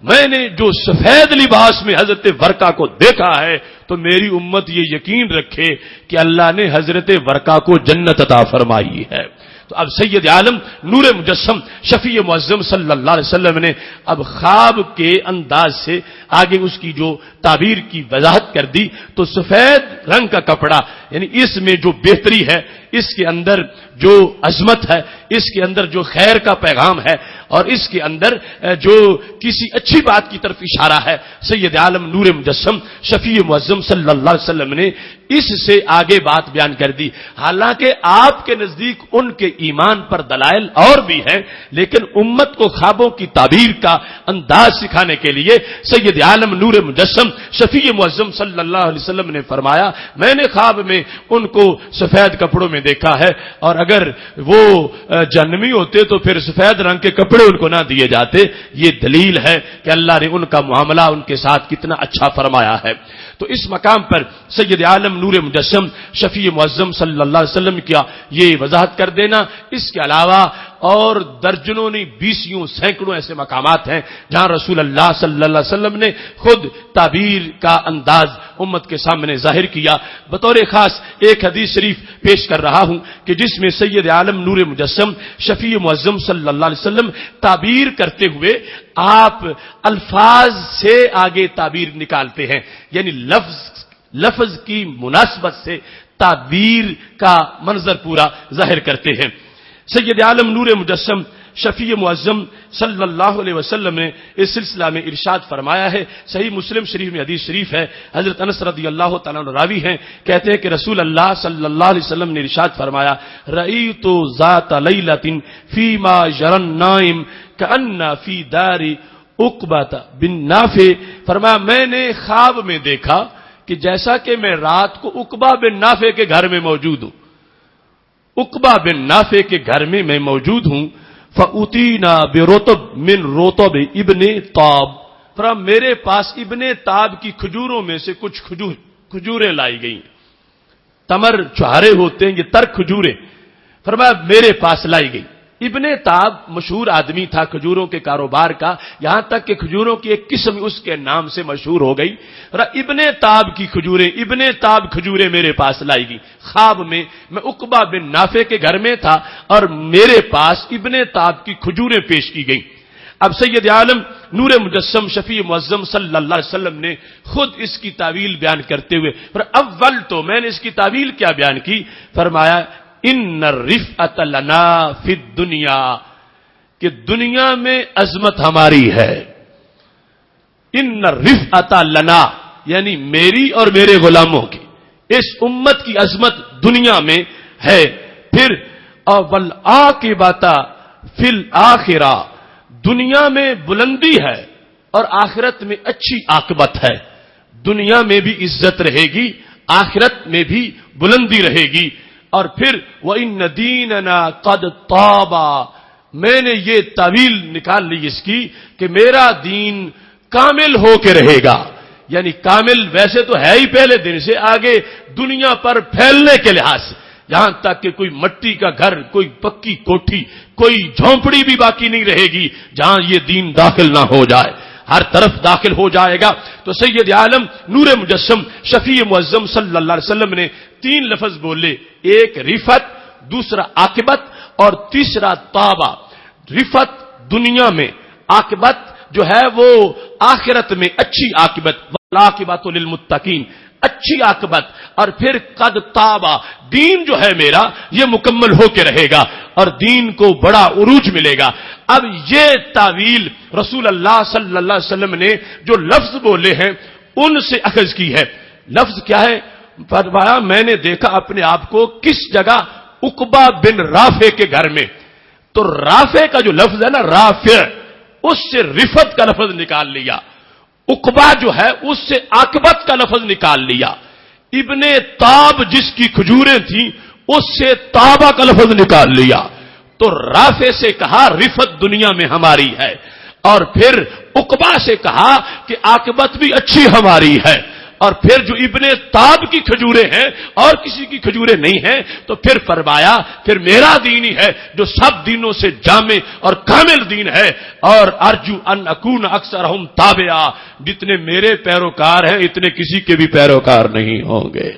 میں نے جو سفید لباس میں حضرت ورقہ کو دیکھا ہے تو میری امت یہ یقین رکھے کہ اللہ نے حضرت ورقہ کو جنت عطا فرمائی ہے۔ تو اب سید عالم نور مجسم شفیع معظم صلی اللہ علیہ وسلم نے اب خواب کے انداز سے آگے اس کی جو تعبیر کی وضاحت کر دی، تو سفید رنگ کا کپڑا یعنی اس میں جو بہتری ہے، اس کے اندر جو عظمت ہے، اس کے اندر جو خیر کا پیغام ہے، اور اس کے اندر جو کسی اچھی بات کی طرف اشارہ ہے، سید عالم نور مجسم شفیع معظم صلی اللہ علیہ وسلم نے اس سے آگے بات بیان کر دی۔ حالانکہ آپ کے نزدیک ان کے ایمان پر دلائل اور بھی ہیں، لیکن امت کو خوابوں کی تعبیر کا انداز سکھانے کے لیے سید عالم نور مجسم شفیع معظم صلی اللہ علیہ وسلم نے فرمایا میں نے خواب میں ان کو سفید کپڑوں میں دیکھا ہے، اور اگر وہ جہنمی ہوتے تو پھر سفید رنگ کے کپڑے ان کو نہ دیے جاتے۔ یہ دلیل ہے کہ اللہ نے ان کا معاملہ ان کے ساتھ کتنا اچھا فرمایا ہے۔ تو اس مقام پر سید عالم نور مجسم شفیع معظم صلی اللہ علیہ وسلم کیا یہ وضاحت کر دینا، اس کے علاوہ اور درجنوں نے بیسیوں سینکڑوں ایسے مقامات ہیں جہاں رسول اللہ صلی اللہ علیہ وسلم نے خود تعبیر کا انداز امت کے سامنے ظاہر کیا۔ بطور خاص ایک حدیث شریف پیش کر رہا ہوں کہ جس میں سید عالم نور مجسم شفیع معظم صلی اللہ علیہ وسلم تعبیر کرتے ہوئے آپ الفاظ سے آگے تعبیر نکالتے ہیں، یعنی لفظ کی مناسبت سے تعبیر کا منظر پورا ظاہر کرتے ہیں۔ سید عالم نور مجسم شفیع معظم صلی اللہ علیہ وسلم نے اس سلسلہ میں ارشاد فرمایا ہے، صحیح مسلم شریف میں حدیث شریف ہے، حضرت انس رضی اللہ تعالیٰ عنہ راوی ہیں، کہتے ہیں کہ رسول اللہ صلی اللہ علیہ وسلم نے ارشاد فرمایا رأیت ذات لیلۃ فیما یری النائم کأن فی دار عقبۃ بن نافع، فرمایا میں نے خواب میں دیکھا کہ جیسا کہ میں رات کو عقبہ بن نافع کے گھر میں موجود ہوں، عقبہ بن نافع کے گھر میں میں موجود ہوں، فَأُتِينَا بِرُطَبٍ مِّن رُطَبِ ابن طاب، فرمایا میرے پاس ابن طاب کی کھجوروں میں سے کچھ کھجوریں لائی گئیں، تمر چھہارے ہوتے ہیں یہ ترک کھجوریں، فرمایا میرے پاس لائی گئی۔ ابن طاب مشہور آدمی تھا کھجوروں کے کاروبار کا، یہاں تک کہ کھجوروں کی ایک قسم اس کے نام سے مشہور ہو گئی۔ ابن طاب کی کھجوریں، ابن طاب کھجوریں میرے پاس لائی گئی۔ خواب میں عقبہ بن نافع کے گھر میں تھا اور میرے پاس ابن طاب کی کھجوریں پیش کی گئیں۔ اب سید عالم نور مجسم شفیع معظم صلی اللہ علیہ وسلم نے خود اس کی تعویل بیان کرتے ہوئے اول تو میں نے اس کی تعویل کیا بیان کی، فرمایا ان الرفعۃ لنا فی الدنیا، کہ دنیا میں عظمت ہماری ہے، ان الرفعۃ لنا یعنی میری اور میرے غلاموں کی، اس امت کی عظمت دنیا میں ہے۔ پھر والعاقبۃ فی الآخرہ، دنیا میں بلندی ہے اور آخرت میں اچھی عاقبت ہے، دنیا میں بھی عزت رہے گی، آخرت میں بھی بلندی رہے گی۔ اور پھر وَإِنَّ دِينَنَا قَدْ طَابَ، میں نے یہ تعویل نکال لی اس کی کہ میرا دین کامل ہو کے رہے گا، یعنی کامل ویسے تو ہے ہی پہلے دن سے، آگے دنیا پر پھیلنے کے لحاظ سے، یہاں تک کہ کوئی مٹی کا گھر، کوئی پکی کوٹھی، کوئی جھونپڑی بھی باقی نہیں رہے گی جہاں یہ دین داخل نہ ہو جائے۔ ہر طرف داخل ہو جائے گا۔ تو سید عالم نور مجسم شفیع معظم صلی اللہ علیہ وسلم نے 3 لفظ بولے، ایک رفت، دوسرا عاقبت اور تیسرا طابہ۔ رفت دنیا میں، عاقبت جو ہے وہ آخرت میں اچھی عاقبت، والعاقبۃ للمتقین، اچھی عاقبت، اور پھر قد طابہ، دین جو ہے میرا یہ مکمل ہو کے رہے گا اور دین کو بڑا عروج ملے گا۔ اب یہ تعویل رسول اللہ صلی اللہ علیہ وسلم نے جو لفظ بولے ہیں ان سے اخذ کی ہے۔ لفظ کیا ہے؟ فرمایا میں نے دیکھا اپنے آپ کو کس جگہ، عقبہ بن رافع کے گھر میں، تو رافع کا جو لفظ ہے نا، رافع، اس سے رفت کا لفظ نکال لیا، عقبہ جو ہے اس سے عاقبت کا لفظ نکال لیا، ابن تاب جس کی کھجوریں تھیں اس سے تابہ کا لفظ نکال لیا، تو رافع سے کہا رفت دنیا میں ہماری ہے، اور پھر عقبہ سے کہا کہ عاقبت بھی اچھی ہماری ہے، اور پھر جو ابن تاب کی کھجوریں ہیں اور کسی کی کھجوریں نہیں ہیں، تو پھر فرمایا پھر میرا دین ہی ہے جو سب دینوں سے جامع اور کامل دین ہے، اور ارجو ان اکون اکثرہم تابعا، جتنے میرے پیروکار ہیں اتنے کسی کے بھی پیروکار نہیں ہوں گے۔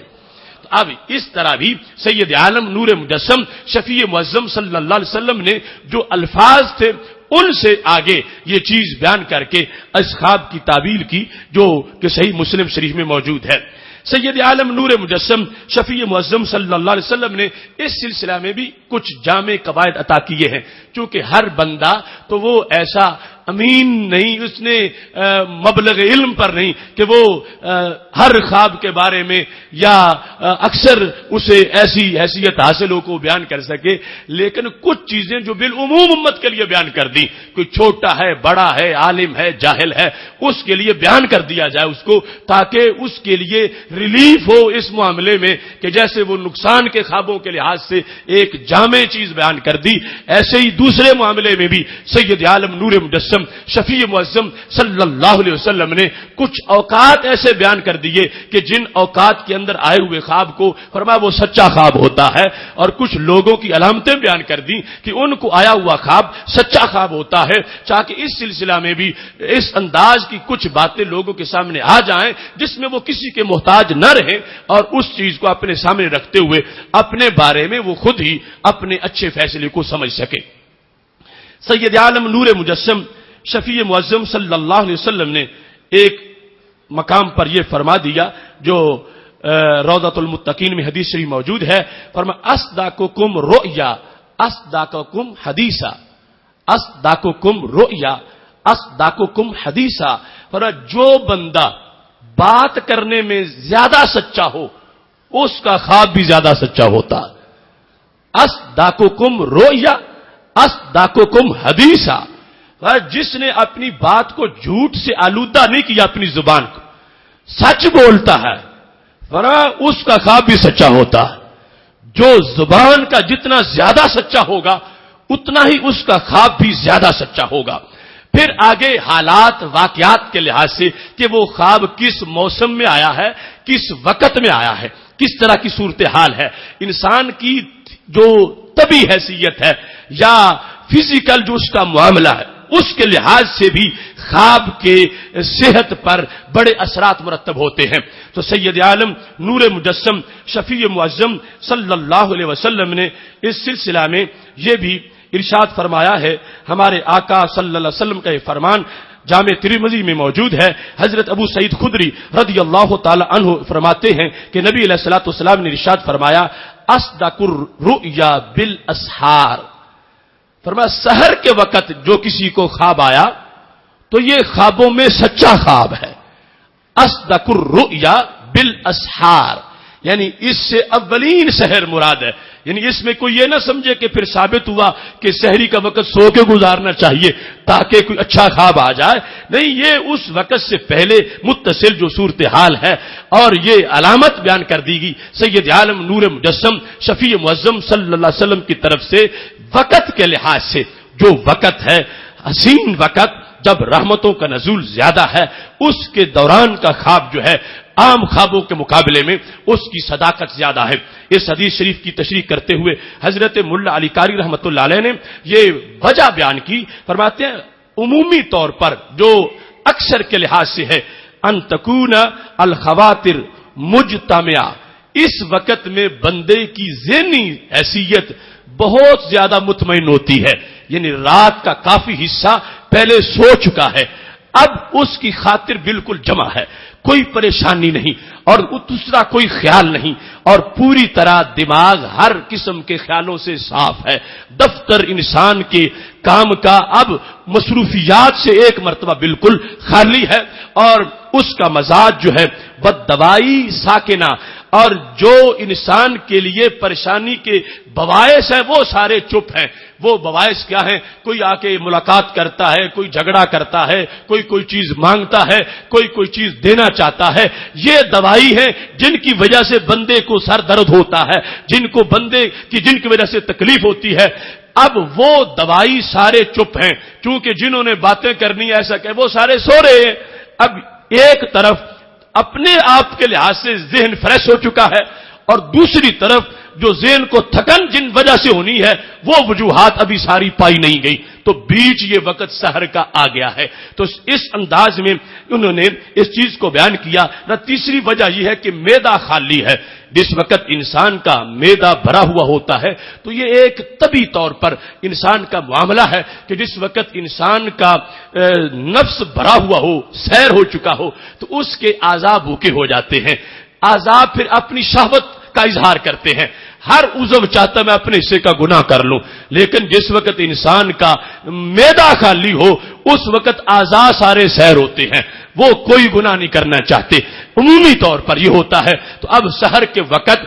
اب اس طرح بھی سید عالم نور مجسم شفیع معظم صلی اللہ علیہ وسلم نے جو الفاظ تھے ان سے آگے یہ چیز بیان کر کے اس خواب کی تعبیر کی جو کہ صحیح مسلم شریف میں موجود ہے۔ سید عالم نور مجسم شفیع معظم صلی اللہ علیہ وسلم نے اس سلسلہ میں بھی کچھ جامع قواعد عطا کیے ہیں، چونکہ ہر بندہ تو وہ ایسا امین نہیں، اس نے مبلغ علم پر نہیں کہ وہ ہر خواب کے بارے میں یا اکثر اسے ایسی حیثیت حاصل ہو کو بیان کر سکے، لیکن کچھ چیزیں جو بالعموم امت کے لیے بیان کر دی، کوئی چھوٹا ہے، بڑا ہے، عالم ہے، جاہل ہے، اس کے لیے بیان کر دیا جائے اس کو، تاکہ اس کے لیے ریلیف ہو اس معاملے میں کہ جیسے وہ نقصان کے خوابوں کے لحاظ سے ایک جامع چیز بیان کر دی، ایسے ہی دوسرے معاملے میں بھی سید عالم نور مجسم شفیع معظم صلی اللہ علیہ وسلم نے کچھ اوقات ایسے بیان کر دیے کہ جن اوقات کے اندر آئے ہوئے خواب کو فرمایا وہ سچا خواب ہوتا ہے، اور کچھ لوگوں کی علامتیں بیان کر دی کہ ان کو آیا ہوا خواب سچا خواب ہوتا ہے، تاکہ اس سلسلہ میں بھی اس انداز کی کچھ باتیں لوگوں کے سامنے آ جائیں جس میں وہ کسی کے محتاج نہ رہیں، اور اس چیز کو اپنے سامنے رکھتے ہوئے اپنے بارے میں وہ خود ہی اپنے اچھے فیصلے کو سمجھ سکے۔ سید عالم نور مجسم شفیع معظم صلی اللہ علیہ وسلم نے ایک مقام پر یہ فرما دیا جو روضۃ المتقین میں حدیث شریف موجود ہے، فرما اصداقکم رؤیا اصداقکم حدیثا، اصداقکم رؤیا اصداقکم حدیثا، فرما جو بندہ بات کرنے میں زیادہ سچا ہو اس کا خواب بھی زیادہ سچا ہوتا۔ اصداقکم رؤیا اصداقکم حدیثا، جس نے اپنی بات کو جھوٹ سے آلودہ نہیں کیا، اپنی زبان کو سچ بولتا ہے، اس کا خواب بھی سچا ہوتا ہے۔ جو زبان کا جتنا زیادہ سچا ہوگا اتنا ہی اس کا خواب بھی زیادہ سچا ہوگا۔ پھر آگے حالات واقعات کے لحاظ سے کہ وہ خواب کس موسم میں آیا ہے، کس وقت میں آیا ہے، کس طرح کی صورتحال ہے، انسان کی جو طبی حیثیت ہے یا فزیکل جو اس کا معاملہ ہے، اس کے لحاظ سے بھی خواب کے صحت پر بڑے اثرات مرتب ہوتے ہیں۔ تو سید عالم نور مجسم شفیع معظم صلی اللہ علیہ وسلم نے اس سلسلہ میں یہ بھی ارشاد فرمایا ہے، ہمارے آقا صلی اللہ علیہ وسلم کا یہ فرمان جامع ترمذی میں موجود ہے، حضرت ابو سعید خدری رضی اللہ تعالی عنہ فرماتے ہیں کہ نبی علیہ الصلوۃ والسلام نے ارشاد فرمایا اصدق الرؤیا بالاسحار، فرمایا سحر کے وقت جو کسی کو خواب آیا تو یہ خوابوں میں سچا خواب ہے۔ اصدق الرؤیا بالاسحار، یعنی اس سے اولین سحر مراد ہے، یعنی اس میں کوئی یہ نہ سمجھے کہ پھر ثابت ہوا کہ سحری کا وقت سو کے گزارنا چاہیے تاکہ کوئی اچھا خواب آ جائے، نہیں، یہ اس وقت سے پہلے متصل جو صورتحال ہے، اور یہ علامت بیان کر دی گئی سید عالم نور مجسم شفیع معظم صلی اللہ علیہ وسلم کی طرف سے وقت کے لحاظ سے، جو وقت ہے حسین وقت جب رحمتوں کا نزول زیادہ ہے، اس کے دوران کا خواب جو ہے عام خوابوں کے مقابلے میں اس کی صداقت زیادہ ہے۔ اس حدیث شریف کی تشریح کرتے ہوئے حضرت ملا علی قاری رحمۃ اللہ علیہ نے یہ وجہ بیان کی، فرماتے ہیں عمومی طور پر جو اکثر کے لحاظ سے ہے ان تکون الخواطر مجتمعہ، اس وقت میں بندے کی ذہنی حیثیت بہت زیادہ مطمئن ہوتی ہے، یعنی رات کا کافی حصہ پہلے سو چکا ہے، اب اس کی خاطر بالکل جمع ہے، کوئی پریشانی نہیں اور دوسرا کوئی خیال نہیں، اور پوری طرح دماغ ہر قسم کے خیالوں سے صاف ہے۔ دفتر انسان کے کام کا اب مصروفیات سے ایک مرتبہ بالکل خالی ہے، اور اس کا مزاج جو ہے بددوائی ساکنہ، اور جو انسان کے لیے پریشانی کے بواعث ہیں وہ سارے چپ ہیں۔ وہ بواعث کیا ہیں؟ کوئی آ کے ملاقات کرتا ہے، کوئی جھگڑا کرتا ہے، کوئی چیز مانگتا ہے، کوئی چیز دینا چاہتا ہے، یہ دوائی ہے جن کی وجہ سے بندے کو سر درد ہوتا ہے، جن کی وجہ سے تکلیف ہوتی ہے۔ اب وہ دوائی سارے چپ ہیں، چونکہ جنہوں نے باتیں کرنی ایسا کہ وہ سارے سو رہے ہیں۔ اب ایک طرف اپنے آپ کے لحاظ سے ذہن فریش ہو چکا ہے، اور دوسری طرف جو ذہن کو تھکن جن وجہ سے ہونی ہے وہ وجوہات ابھی ساری پائی نہیں گئی، تو بیچ یہ وقت سحر کا آ گیا ہے۔ تو اس انداز میں انہوں نے اس چیز کو بیان کیا۔ تیسری وجہ یہ ہے کہ معدہ خالی ہے۔ جس وقت انسان کا معدہ بھرا ہوا ہوتا ہے تو یہ ایک طبی طور پر انسان کا معاملہ ہے کہ جس وقت انسان کا نفس بھرا ہوا ہو، سیر ہو چکا ہو، تو اس کے اعضاء بھوکے ہو جاتے ہیں۔ اعضاء پھر اپنی شہوت کا اظہار کرتے ہیں، ہر عضو چاہتا میں اپنے حصے کا گناہ کر لوں، لیکن جس وقت انسان کا معدہ خالی ہو اس وقت اعضاء سارے سیر ہوتے ہیں، وہ کوئی گناہ نہیں کرنا چاہتے، عمومی طور پر یہ ہوتا ہے۔ تو اب سحر کے وقت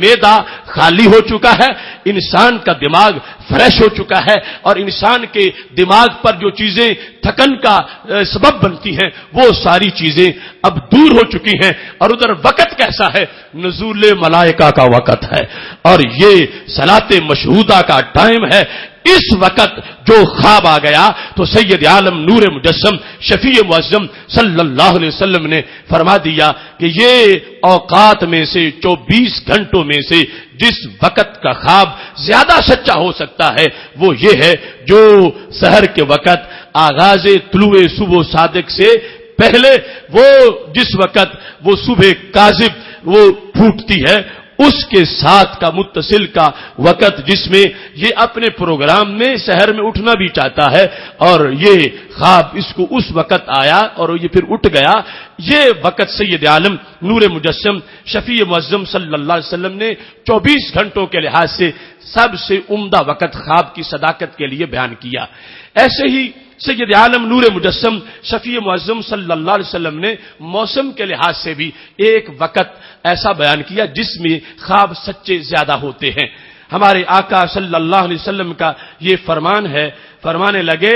معدہ خالی ہو چکا ہے، انسان کا دماغ فریش ہو چکا ہے، اور انسان کے دماغ پر جو چیزیں تھکن کا سبب بنتی ہیں وہ ساری چیزیں اب دور ہو چکی ہیں۔ اور ادھر وقت کیسا ہے؟ نزول ملائکہ کا وقت ہے، اور یہ صلاۃ مشہودہ کا ٹائم ہے۔ اس وقت جو خواب آ گیا تو سید عالم نور مجسم شفیع معظم صلی اللہ علیہ وسلم نے فرما دیا کہ یہ اوقات میں سے 24 گھنٹوں میں سے جس وقت کا خواب زیادہ سچا ہو سکتا ہے وہ یہ ہے جو سحر کے وقت آغاز طلوع صبح صادق سے پہلے، وہ جس وقت وہ صبح کاذب وہ پھوٹتی ہے، اس کے ساتھ کا متصل کا وقت جس میں یہ اپنے پروگرام میں شہر میں اٹھنا بھی چاہتا ہے، اور یہ خواب اس کو اس وقت آیا اور یہ پھر اٹھ گیا۔ یہ وقت سید عالم نور مجسم شفیع معظم صلی اللہ علیہ وسلم نے 24 گھنٹوں کے لحاظ سے سب سے عمدہ وقت خواب کی صداقت کے لیے بیان کیا۔ ایسے ہی سید عالم نور مجسم شفیع معظم صلی اللہ علیہ وسلم نے موسم کے لحاظ سے بھی ایک وقت ایسا بیان کیا جس میں خواب سچے زیادہ ہوتے ہیں۔ ہمارے آقا صلی اللہ علیہ وسلم کا یہ فرمان ہے، فرمانے لگے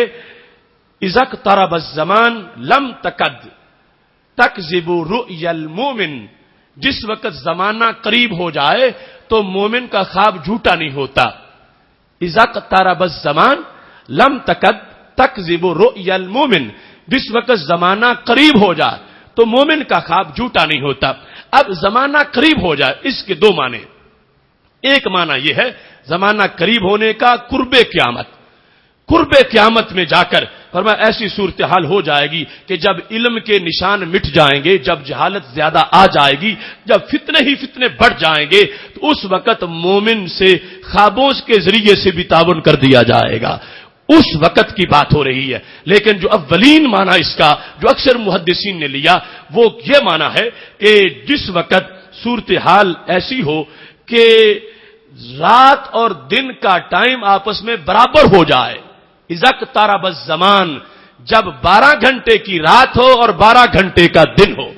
اذا اقترب الزمان لم تکد تکذب رؤیا المومن، جس وقت زمانہ قریب ہو جائے تو مومن کا خواب جھوٹا نہیں ہوتا۔ اذا اقترب الزمان لم تکد تکذب رؤیا المومن، جس وقت زمانہ قریب ہو جائے تو مومن کا خواب جھوٹا نہیں ہوتا۔ اب زمانہ قریب ہو جائے اس کے دو معنی، ایک معنی یہ ہے زمانہ قریب ہونے کا قرب قیامت، قرب قیامت میں جا کر فرمایا ایسی صورتحال ہو جائے گی کہ جب علم کے نشان مٹ جائیں گے، جب جہالت زیادہ آ جائے گی، جب فتنے ہی فتنے بڑھ جائیں گے تو اس وقت مومن سے خوابوں کے ذریعے سے بھی تعاون کر دیا جائے گا۔ اس وقت کی بات ہو رہی ہے، لیکن جو اولین معنی اس کا جو اکثر محدثین نے لیا وہ یہ معنی ہے کہ جس وقت صورتحال ایسی ہو کہ رات اور دن کا ٹائم آپس میں برابر ہو جائے، اذا اقترب الزمان، جب 12 گھنٹے کی رات ہو اور 12 گھنٹے کا دن ہو،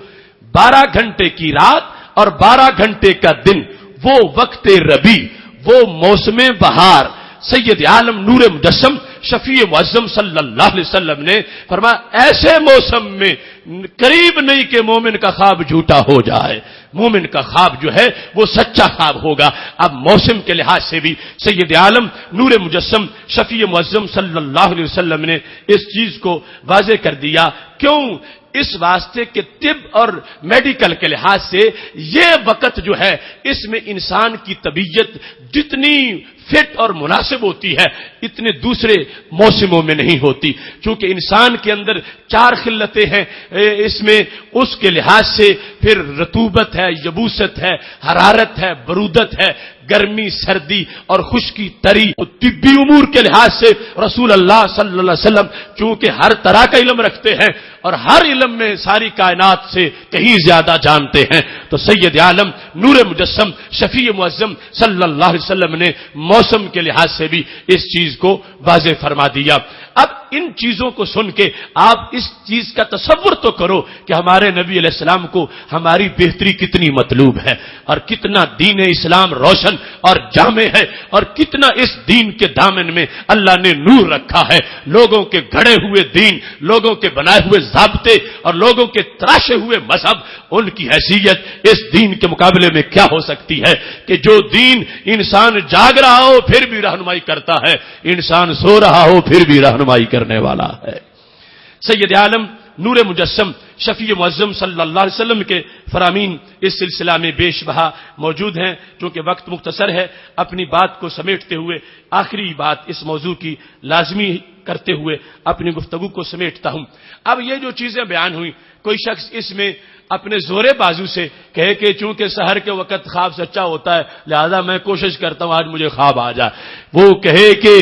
12 گھنٹے کی رات اور 12 گھنٹے کا دن، وہ وقت ربیع، وہ موسم بہار، سید عالم نور مجسم شفیع معظم صلی اللہ علیہ وسلم نے فرمایا ایسے موسم میں قریب نہیں کہ مومن کا خواب جھوٹا ہو جائے، مومن کا خواب جو ہے وہ سچا خواب ہوگا۔ اب موسم کے لحاظ سے بھی سید عالم نور مجسم شفیع معظم صلی اللہ علیہ وسلم نے اس چیز کو واضح کر دیا۔ کیوں؟ اس واسطے کہ طب اور میڈیکل کے لحاظ سے یہ وقت جو ہے اس میں انسان کی طبیعت جتنی فٹ اور مناسب ہوتی ہے اتنے دوسرے موسموں میں نہیں ہوتی. چونکہ انسان کے اندر 4 خلتیں ہیں، اس میں اس کے لحاظ سے پھر رطوبت ہے، یبوست ہے، حرارت ہے، برودت ہے، گرمی، سردی اور خشکی، تری. طبی امور کے لحاظ سے رسول اللہ صلی اللہ علیہ وسلم چونکہ ہر طرح کا علم رکھتے ہیں اور ہر علم میں ساری کائنات سے کہیں زیادہ جانتے ہیں، تو سید عالم نور مجسم شفیع معظم صلی اللہ علیہ وسلم نے موسم کے لحاظ سے بھی اس چیز کو واضح فرما دیا. اب ان چیزوں کو سن کے آپ اس چیز کا تصور تو کرو کہ ہمارے نبی علیہ السلام کو ہماری بہتری کتنی مطلوب ہے اور کتنا دین اسلام روشن اور جامع ہے اور کتنا اس دین کے دامن میں اللہ نے نور رکھا ہے. لوگوں کے گھڑے ہوئے دین، لوگوں کے بنائے ہوئے ضابطے اور لوگوں کے تراشے ہوئے مذہب، ان کی حیثیت اس دین کے مقابلے میں کیا ہو سکتی ہے کہ جو دین انسان جاگ رہا ہو پھر بھی رہنمائی کرتا ہے، انسان سو رہا ہو پھر بھی رہنمائی کرنے والا ہے. سید عالم نور مجسم شفیع معظم صلی اللہ علیہ وسلم کے فرامین اس سلسلہ میں بیش بہا موجود ہیں. چونکہ وقت مختصر ہے، اپنی بات کو سمیٹتے ہوئے آخری بات اس موضوع کی لازمی کرتے ہوئے اپنی گفتگو کو سمیٹتا ہوں. اب یہ جو چیزیں بیان ہوئی، کوئی شخص اس میں اپنے زورے بازو سے کہے کہ چونکہ سحر کے وقت خواب سچا ہوتا ہے لہذا میں کوشش کرتا ہوں آج مجھے خواب آ جائے، وہ کہے کہ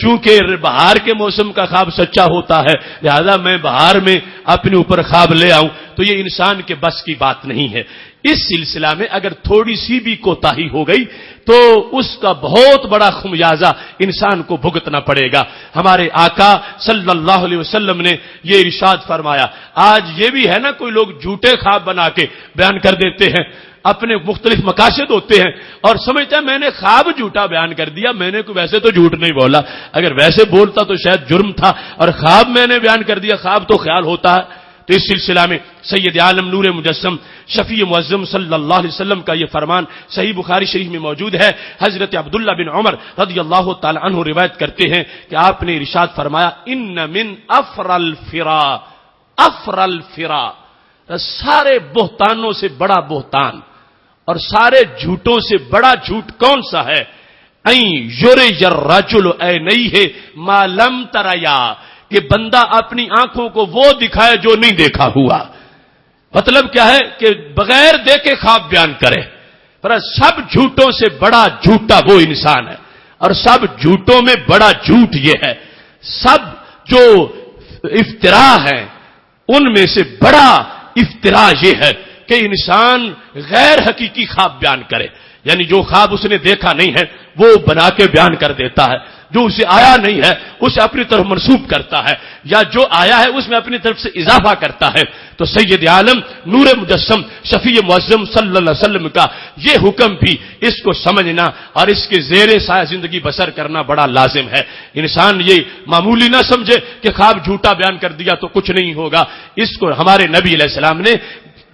چونکہ بہار کے موسم کا خواب سچا ہوتا ہے لہذا میں بہار میں اپنے اوپر خواب لے آؤں، تو یہ انسان کے بس کی بات نہیں ہے. اس سلسلہ میں اگر تھوڑی سی بھی کوتاہی ہو گئی تو اس کا بہت بڑا خمیازہ انسان کو بھگتنا پڑے گا. ہمارے آقا صلی اللہ علیہ وسلم نے یہ ارشاد فرمایا. آج یہ بھی ہے نا، کوئی لوگ جھوٹے خواب بنا کے بیان کر دیتے ہیں، اپنے مختلف مقاصد ہوتے ہیں اور سمجھتا ہے میں نے خواب جھوٹا بیان کر دیا، میں نے کوئی ویسے تو جھوٹ نہیں بولا، اگر ویسے بولتا تو شاید جرم تھا اور خواب میں نے بیان کر دیا، خواب تو خیال ہوتا ہے. تو اس سلسلہ میں سید عالم نور مجسم شفیع معظم صلی اللہ علیہ وسلم کا یہ فرمان صحیح بخاری شریف میں موجود ہے. حضرت عبداللہ بن عمر رضی اللہ تعالی عنہ روایت کرتے ہیں کہ آپ نے ارشاد فرمایا ان من افر الفرا، سارے بہتانوں سے بڑا بہتان اور سارے جھوٹوں سے بڑا جھوٹ کون سا ہے؟ این یرج الرجل عینیہ ما لم تریا، کہ بندہ اپنی آنکھوں کو وہ دکھائے جو نہیں دیکھا ہوا. مطلب کیا ہے کہ بغیر دیکھے خواب بیان کرے. پر سب جھوٹوں سے بڑا جھوٹا وہ انسان ہے اور سب جھوٹوں میں بڑا جھوٹ یہ ہے، سب جو افترا ہے ان میں سے بڑا افترا یہ ہے کہ انسان غیر حقیقی خواب بیان کرے. یعنی جو خواب اس نے دیکھا نہیں ہے وہ بنا کے بیان کر دیتا ہے، جو اسے آیا نہیں ہے اسے اپنی طرف منسوب کرتا ہے، یا جو آیا ہے اس میں اپنی طرف سے اضافہ کرتا ہے. تو سید عالم نور مجسم شفیع معظم صلی اللہ علیہ وسلم کا یہ حکم بھی اس کو سمجھنا اور اس کے زیر سایہ زندگی بسر کرنا بڑا لازم ہے. انسان یہ معمولی نہ سمجھے کہ خواب جھوٹا بیان کر دیا تو کچھ نہیں ہوگا. اس کو ہمارے نبی علیہ السلام نے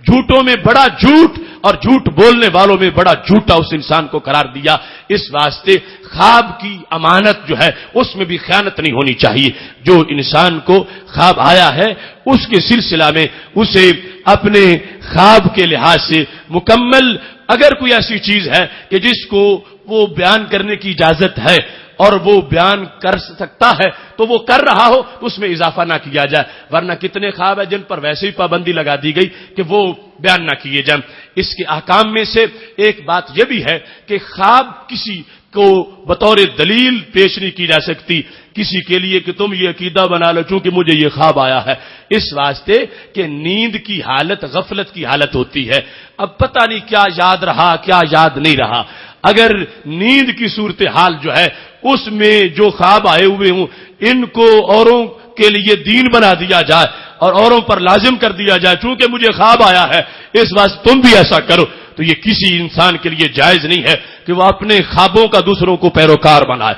جھوٹوں میں بڑا جھوٹ اور جھوٹ بولنے والوں میں بڑا جھوٹا اس انسان کو قرار دیا. اس واسطے خواب کی امانت جو ہے اس میں بھی خیانت نہیں ہونی چاہیے. جو انسان کو خواب آیا ہے اس کے سلسلہ میں اسے اپنے خواب کے لحاظ سے مکمل، اگر کوئی ایسی چیز ہے کہ جس کو وہ بیان کرنے کی اجازت ہے اور وہ بیان کر سکتا ہے تو وہ کر رہا ہو تو اس میں اضافہ نہ کیا جائے. ورنہ کتنے خواب ہیں جن پر ویسے ہی پابندی لگا دی گئی کہ وہ بیان نہ کیے جائیں. اس کے احکام میں سے ایک بات یہ بھی ہے کہ خواب کسی کو بطور دلیل پیش نہیں کی جا سکتی کسی کے لیے کہ تم یہ عقیدہ بنا لو چونکہ مجھے یہ خواب آیا ہے، اس واسطے کہ نیند کی حالت غفلت کی حالت ہوتی ہے. اب پتہ نہیں کیا یاد رہا کیا یاد نہیں رہا. اگر نیند کی صورتحال جو ہے اس میں جو خواب آئے ہوئے ہوں ان کو اوروں کے لیے دین بنا دیا جائے اور اوروں پر لازم کر دیا جائے چونکہ مجھے خواب آیا ہے اس واسطے تم بھی ایسا کرو، تو یہ کسی انسان کے لیے جائز نہیں ہے کہ وہ اپنے خوابوں کا دوسروں کو پیروکار بنائے.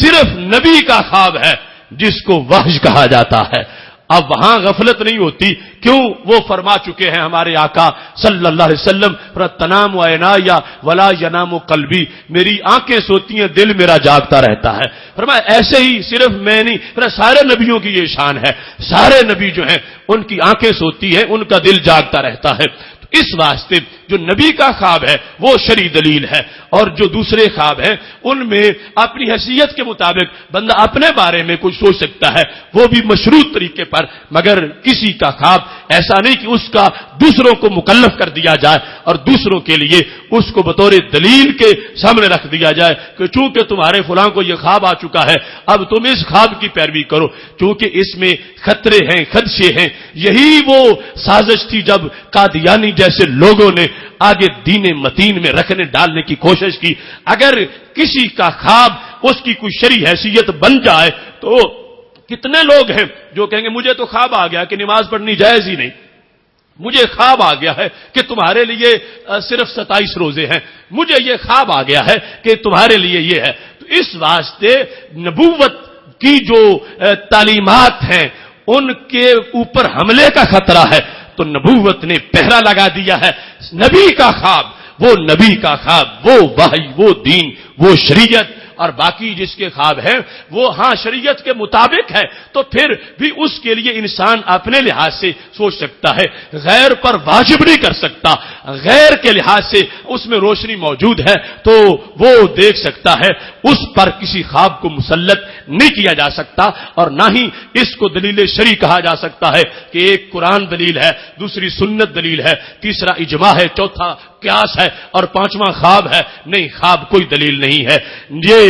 صرف نبی کا خواب ہے جس کو وحی کہا جاتا ہے. اب وہاں غفلت نہیں ہوتی، کیوں؟ وہ فرما چکے ہیں ہمارے آقا صلی اللہ علیہ وسلم تنام عینایا ولا ینام قلبی، میری آنکھیں سوتی ہیں دل میرا جاگتا رہتا ہے. فرمایا ایسے ہی صرف میں نہیں، سارے نبیوں کی یہ شان ہے، سارے نبی جو ہیں ان کی آنکھیں سوتی ہیں ان کا دل جاگتا رہتا ہے. تو اس واسطے جو نبی کا خواب ہے وہ شرعی دلیل ہے، اور جو دوسرے خواب ہیں ان میں اپنی حیثیت کے مطابق بندہ اپنے بارے میں کچھ سوچ سکتا ہے، وہ بھی مشروط طریقے پر، مگر کسی کا خواب ایسا نہیں کہ اس کا دوسروں کو مکلف کر دیا جائے اور دوسروں کے لیے اس کو بطور دلیل کے سامنے رکھ دیا جائے کہ چونکہ تمہارے فلاں کو یہ خواب آ چکا ہے اب تم اس خواب کی پیروی کرو، چونکہ اس میں خطرے ہیں، خدشے ہیں۔ یہی وہ سازش تھی جب قادیانی جیسے لوگوں نے آگے دین متین میں رکھنے ڈالنے کی کوشش کی۔ اگر کسی کا خواب اس کی کوئی شرعی حیثیت بن جائے تو کتنے لوگ ہیں جو کہیں گے مجھے تو خواب آ گیا کہ نماز پڑھنی جائز ہی نہیں، مجھے خواب آ گیا ہے کہ تمہارے لیے صرف 27 روزے ہیں، مجھے یہ خواب آ گیا ہے کہ تمہارے لیے یہ ہے۔ تو اس واسطے نبوت کی جو تعلیمات ہیں ان کے اوپر حملے کا خطرہ ہے، تو نبوت نے پہرا لگا دیا ہے۔ نبی کا خواب، وہ نبی کا خواب، وہ وحی، وہ دین، وہ شریعت، اور باقی جس کے خواب ہیں وہ ہاں شریعت کے مطابق ہے تو پھر بھی اس کے لیے انسان اپنے لحاظ سے سوچ سکتا ہے، غیر پر واجب نہیں کر سکتا۔ غیر کے لحاظ سے اس میں روشنی موجود ہے تو وہ دیکھ سکتا ہے، اس پر کسی خواب کو مسلط نہیں کیا جا سکتا، اور نہ ہی اس کو دلیل شرعی کہا جا سکتا ہے کہ ایک قرآن دلیل ہے، دوسری سنت دلیل ہے، تیسرا اجماع ہے، چوتھا قیاس ہے اور پانچواں خواب ہے۔ نہیں، خواب کوئی دلیل نہیں ہے۔ یہ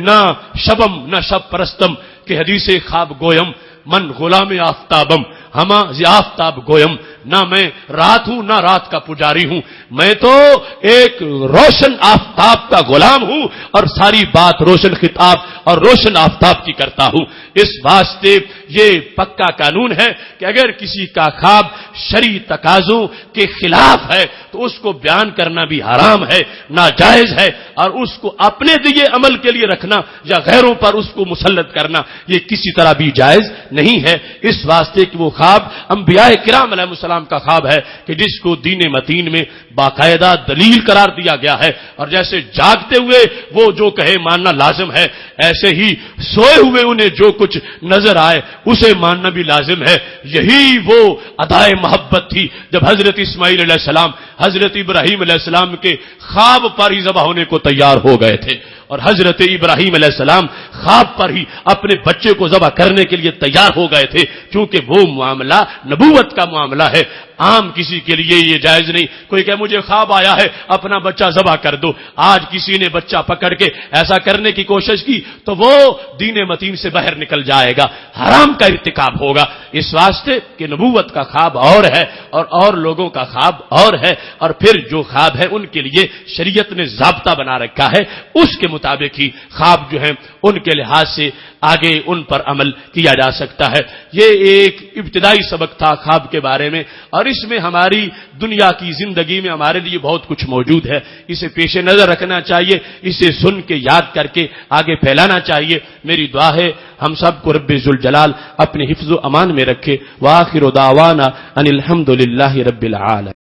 نہ شبم نہ شب پرستم کہ حدیث خواب گویم من غلام آفتابم ہما آفتاب گویم، نہ میں رات ہوں نہ رات کا پجاری ہوں، میں تو ایک روشن آفتاب کا غلام ہوں اور ساری بات روشن خطاب اور روشن آفتاب کی کرتا ہوں۔ اس واسطے یہ پکا قانون ہے کہ اگر کسی کا خواب شرعی تقاضوں کے خلاف ہے تو اس کو بیان کرنا بھی حرام ہے، ناجائز ہے، اور اس کو اپنے دیے عمل کے لیے رکھنا یا غیروں پر اس کو مسلط کرنا یہ کسی طرح بھی جائز نہیں ہے۔ اس واسطے کہ وہ خواب انبیاء کرام علیہ السلام کا خواب ہے کہ جس کو دین متین میں باقاعدہ دلیل قرار دیا گیا ہے، اور جیسے جاگتے ہوئے وہ جو کہے ماننا لازم ہے، ایسے ہی سوئے ہوئے انہیں جو کچھ نظر آئے اسے ماننا بھی لازم ہے۔ یہی وہ ادائے محبت تھی جب حضرت اسماعیل علیہ السلام حضرت ابراہیم علیہ السلام کے خواب پر ہی ذبح ہونے کو تیار ہو گئے تھے، اور حضرت ابراہیم علیہ السلام خواب پر ہی اپنے بچے کو ذبح کرنے کے لیے تیار ہو گئے تھے، کیونکہ وہ معاملہ نبوت کا معاملہ ہے۔ عام کسی کے لیے یہ جائز نہیں، کوئی کہ مجھے خواب آیا ہے اپنا بچہ ذبح کر دو، آج کسی نے بچہ پکڑ کے ایسا کرنے کی کوشش کی تو وہ دین متین سے باہر نکل جائے گا، حرام کا ارتکاب ہوگا۔ اس واسطے کہ نبوت کا خواب اور ہے اور لوگوں کا خواب اور ہے، اور پھر جو خواب ہے ان کے لیے شریعت نے ضابطہ بنا رکھا ہے، اس کے مطابق ہی خواب جو ہیں ان کے لحاظ سے آگے ان پر عمل کیا جا سکتا ہے۔ یہ ایک ابتدائی سبق تھا خواب کے بارے میں، اور اس میں ہماری دنیا کی زندگی میں ہمارے لیے بہت کچھ موجود ہے، اسے پیش نظر رکھنا چاہیے، اسے سن کے یاد کر کے آگے پھیلانا چاہیے۔ میری دعا ہے ہم سب کو رب ذوالجلال اپنے حفظ و امان میں رکھے۔ وآخر دعوانا ان الحمد للہ رب العالمین۔